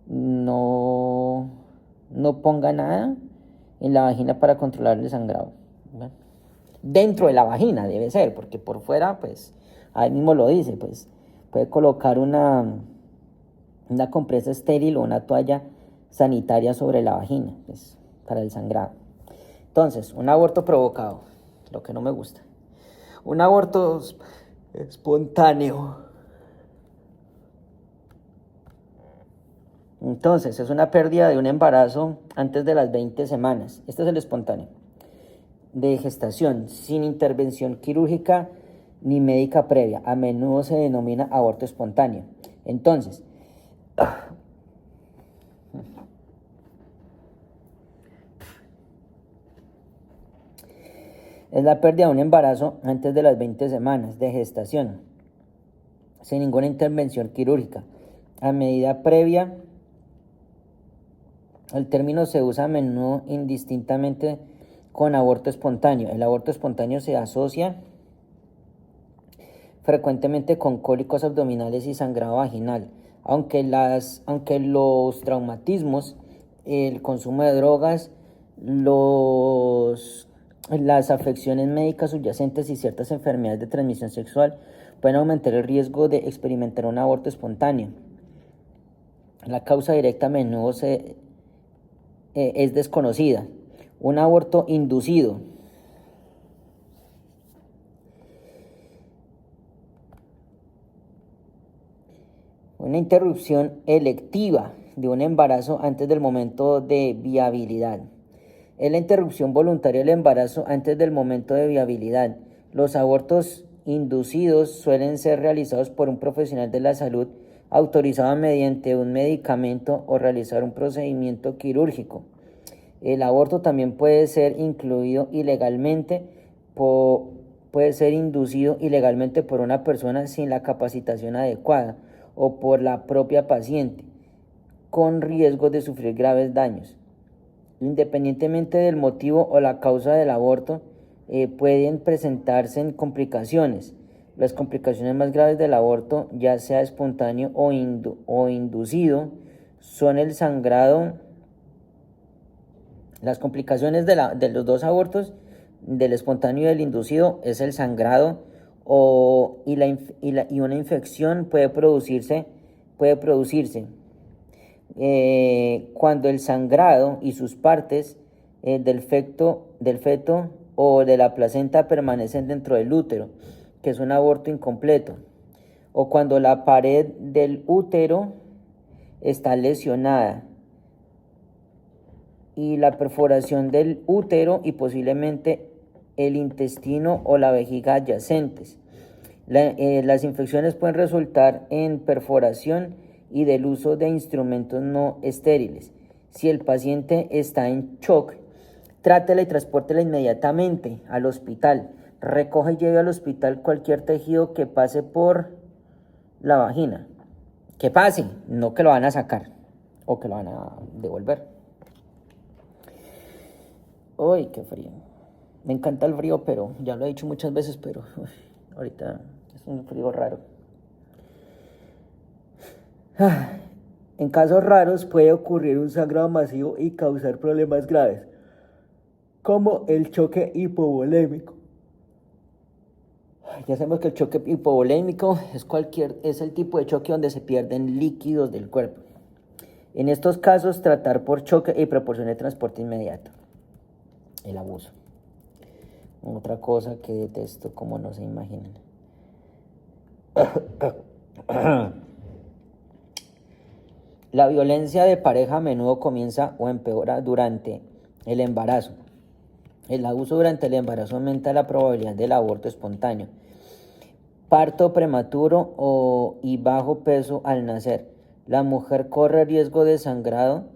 no ponga nada en la vagina para controlar el sangrado. ¿Ven? Dentro de la vagina debe ser, porque por fuera, pues, ahí mismo lo dice, pues, puede colocar una compresa estéril o una toalla sanitaria sobre la vagina, pues, para el sangrado. Entonces, un aborto provocado, lo que no me gusta. Un aborto espontáneo. Entonces, es una pérdida de un embarazo antes de las 20 semanas. Este es el espontáneo. De gestación, sin intervención quirúrgica ni médica previa. A menudo se denomina aborto espontáneo. Entonces, es la pérdida de un embarazo antes de las 20 semanas de gestación, sin ninguna intervención quirúrgica. A medida previa, el término se usa a menudo indistintamente con aborto espontáneo. El aborto espontáneo se asocia frecuentemente con cólicos abdominales y sangrado vaginal, aunque los traumatismos, el consumo de drogas, las afecciones médicas subyacentes y ciertas enfermedades de transmisión sexual pueden aumentar el riesgo de experimentar un aborto espontáneo. La causa directa a menudo es desconocida. Un aborto inducido. Una interrupción electiva de un embarazo antes del momento de viabilidad. Es la interrupción voluntaria del embarazo antes del momento de viabilidad. Los abortos inducidos suelen ser realizados por un profesional de la salud autorizado mediante un medicamento o realizar un procedimiento quirúrgico. El aborto también puede ser inducido ilegalmente por una persona sin la capacitación adecuada o por la propia paciente, con riesgo de sufrir graves daños. Independientemente del motivo o la causa del aborto, pueden presentarse complicaciones. Las complicaciones más graves del aborto, ya sea espontáneo o inducido, son el sangrado. Las complicaciones de los dos abortos, del espontáneo y del inducido, es el sangrado y una infección puede producirse cuando el sangrado y sus partes del feto o de la placenta permanecen dentro del útero, que es un aborto incompleto, o cuando la pared del útero está lesionada y la perforación del útero y posiblemente el intestino o la vejiga adyacentes. Las infecciones pueden resultar en perforación y del uso de instrumentos no estériles. Si el paciente está en shock, trátela y transpórtela inmediatamente al hospital. Recoge y lleve al hospital cualquier tejido que pase por la vagina. Que pase, no que lo van a sacar o que lo van a devolver. Uy, qué frío. Me encanta el frío, pero ya lo he dicho muchas veces, pero ahorita es un frío raro. En casos raros puede ocurrir un sangrado masivo y causar problemas graves, como el choque hipovolémico. Ya sabemos que el choque hipovolémico es el tipo de choque donde se pierden líquidos del cuerpo. En estos casos, tratar por choque y proporcionar transporte inmediato. El abuso. Otra cosa que detesto, como no se imaginan. La violencia de pareja a menudo comienza o empeora durante el embarazo. El abuso durante el embarazo aumenta la probabilidad del aborto espontáneo, parto prematuro y bajo peso al nacer. La mujer corre riesgo de sangrado,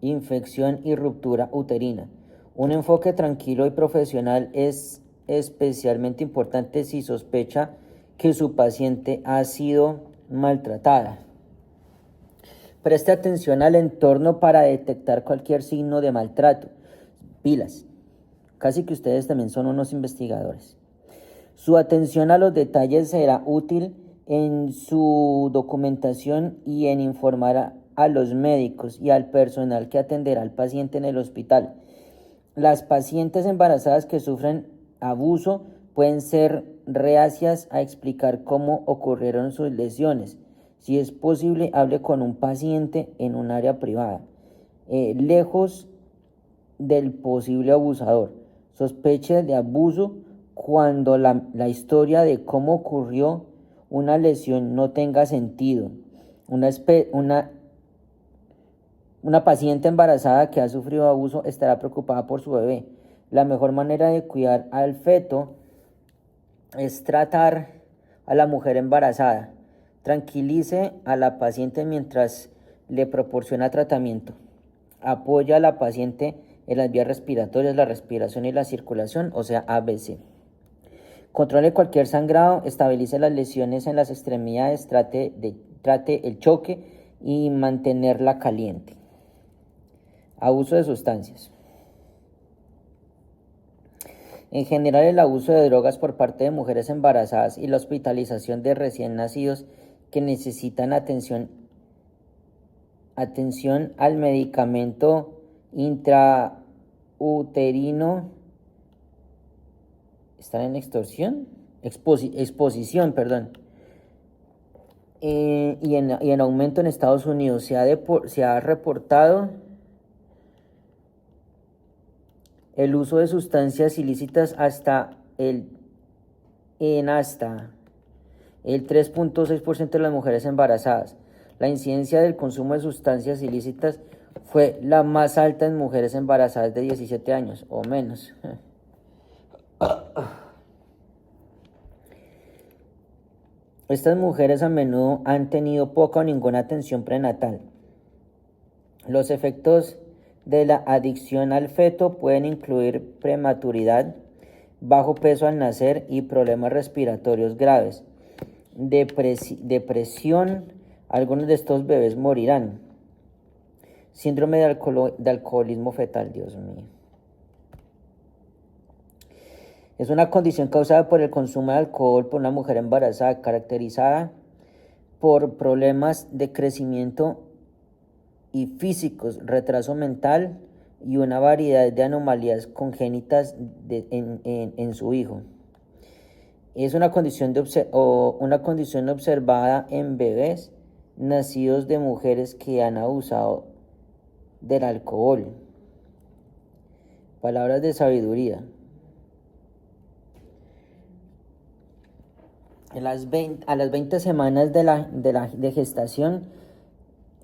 infección y ruptura uterina. Un enfoque tranquilo y profesional es especialmente importante si sospecha que su paciente ha sido maltratada. Preste atención al entorno para detectar cualquier signo de maltrato. Pilas. Casi que ustedes también son unos investigadores. Su atención a los detalles será útil en su documentación y en informar a los médicos y al personal que atenderá al paciente en el hospital. Las pacientes embarazadas que sufren abuso pueden ser reacias a explicar cómo ocurrieron sus lesiones. Si es posible, hable con un paciente en un área privada, lejos del posible abusador. Sospeche de abuso cuando la historia de cómo ocurrió una lesión no tenga sentido. Una paciente embarazada que ha sufrido abuso estará preocupada por su bebé. La mejor manera de cuidar al feto es tratar a la mujer embarazada. Tranquilice a la paciente mientras le proporciona tratamiento. Apoya a la paciente en las vías respiratorias, la respiración y la circulación, o sea, ABC. Controle cualquier sangrado, estabilice las lesiones en las extremidades, trate el choque y mantenerla caliente. Abuso de sustancias. En general, el abuso de drogas por parte de mujeres embarazadas y la hospitalización de recién nacidos que necesitan atención al medicamento intrauterino están en exposición, y en aumento en Estados Unidos. Se ha reportado el uso de sustancias ilícitas hasta el 3.6% de las mujeres embarazadas. La incidencia del consumo de sustancias ilícitas fue la más alta en mujeres embarazadas de 17 años o menos. Estas mujeres a menudo han tenido poca o ninguna atención prenatal. Los efectos de la adicción al feto pueden incluir prematuridad, bajo peso al nacer y problemas respiratorios graves. Depresión, algunos de estos bebés morirán. Síndrome de alcoholismo fetal, Dios mío. Es una condición causada por el consumo de alcohol por una mujer embarazada, caracterizada por problemas de crecimiento y físicos, retraso mental y una variedad de anomalías congénitas en su hijo. Es una condición observada en bebés nacidos de mujeres que han abusado del alcohol. Palabras de sabiduría. A las 20 semanas de gestación,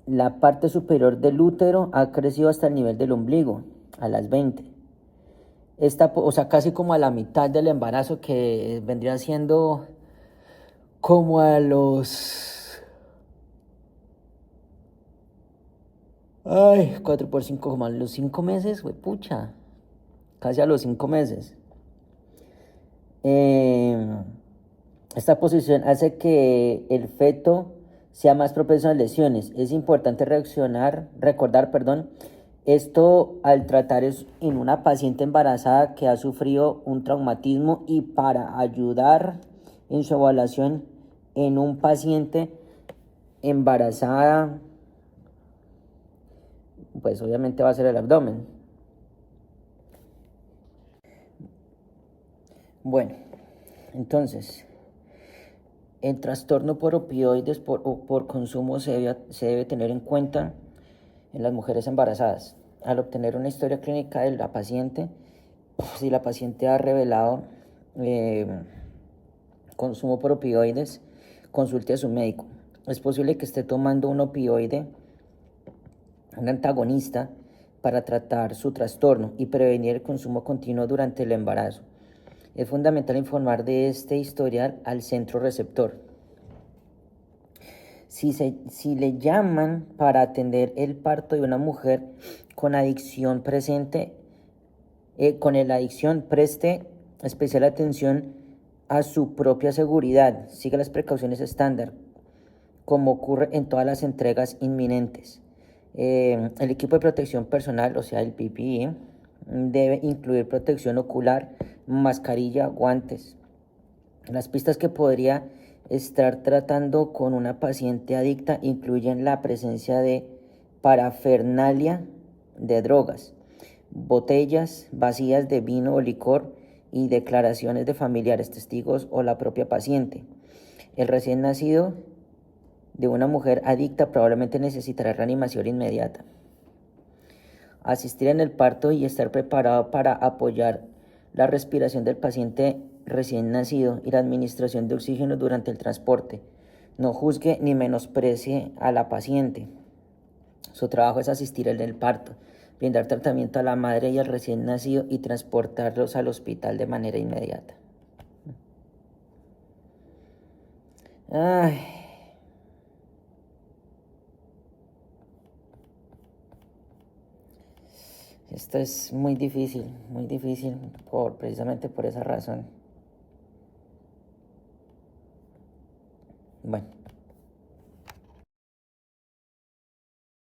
la parte superior del útero ha crecido hasta el nivel del ombligo, a las 20. O sea, casi como a la mitad del embarazo, que vendría siendo como a los 4 por 5, como a los 5 meses, pucha, casi a los 5 meses. Esta posición hace que el feto sea más propenso a lesiones. Es importante recordar, esto al tratar en una paciente embarazada que ha sufrido un traumatismo y para ayudar en su evaluación en un paciente embarazada pues obviamente va a ser el abdomen. Bueno, entonces, el trastorno por opioides por consumo se debe tener en cuenta en las mujeres embarazadas. Al obtener una historia clínica de la paciente, si la paciente ha revelado eh, consumo por opioides, consulte a su médico. Es posible que esté tomando un opioide, un antagonista, para tratar su trastorno y prevenir el consumo continuo durante el embarazo. Es fundamental informar de este historial al centro receptor. Si le llaman para atender el parto de una mujer con adicción con la adicción, preste especial atención a su propia seguridad. Siga las precauciones estándar, como ocurre en todas las entregas inminentes. El equipo de protección personal, o sea, el PPE, debe incluir protección ocular, mascarilla, guantes. Las pistas que podría estar tratando con una paciente adicta incluyen la presencia de parafernalia de drogas, botellas vacías de vino o licor y declaraciones de familiares, testigos o la propia paciente. El recién nacido de una mujer adicta probablemente necesitará reanimación inmediata. Asistir en el parto y estar preparado para apoyar la respiración del paciente recién nacido y la administración de oxígeno durante el transporte. No juzgue ni menosprecie a la paciente. Su trabajo es asistir en el parto, brindar tratamiento a la madre y al recién nacido y transportarlos al hospital de manera inmediata. Ay. Esto es muy difícil, precisamente por esa razón. Bueno.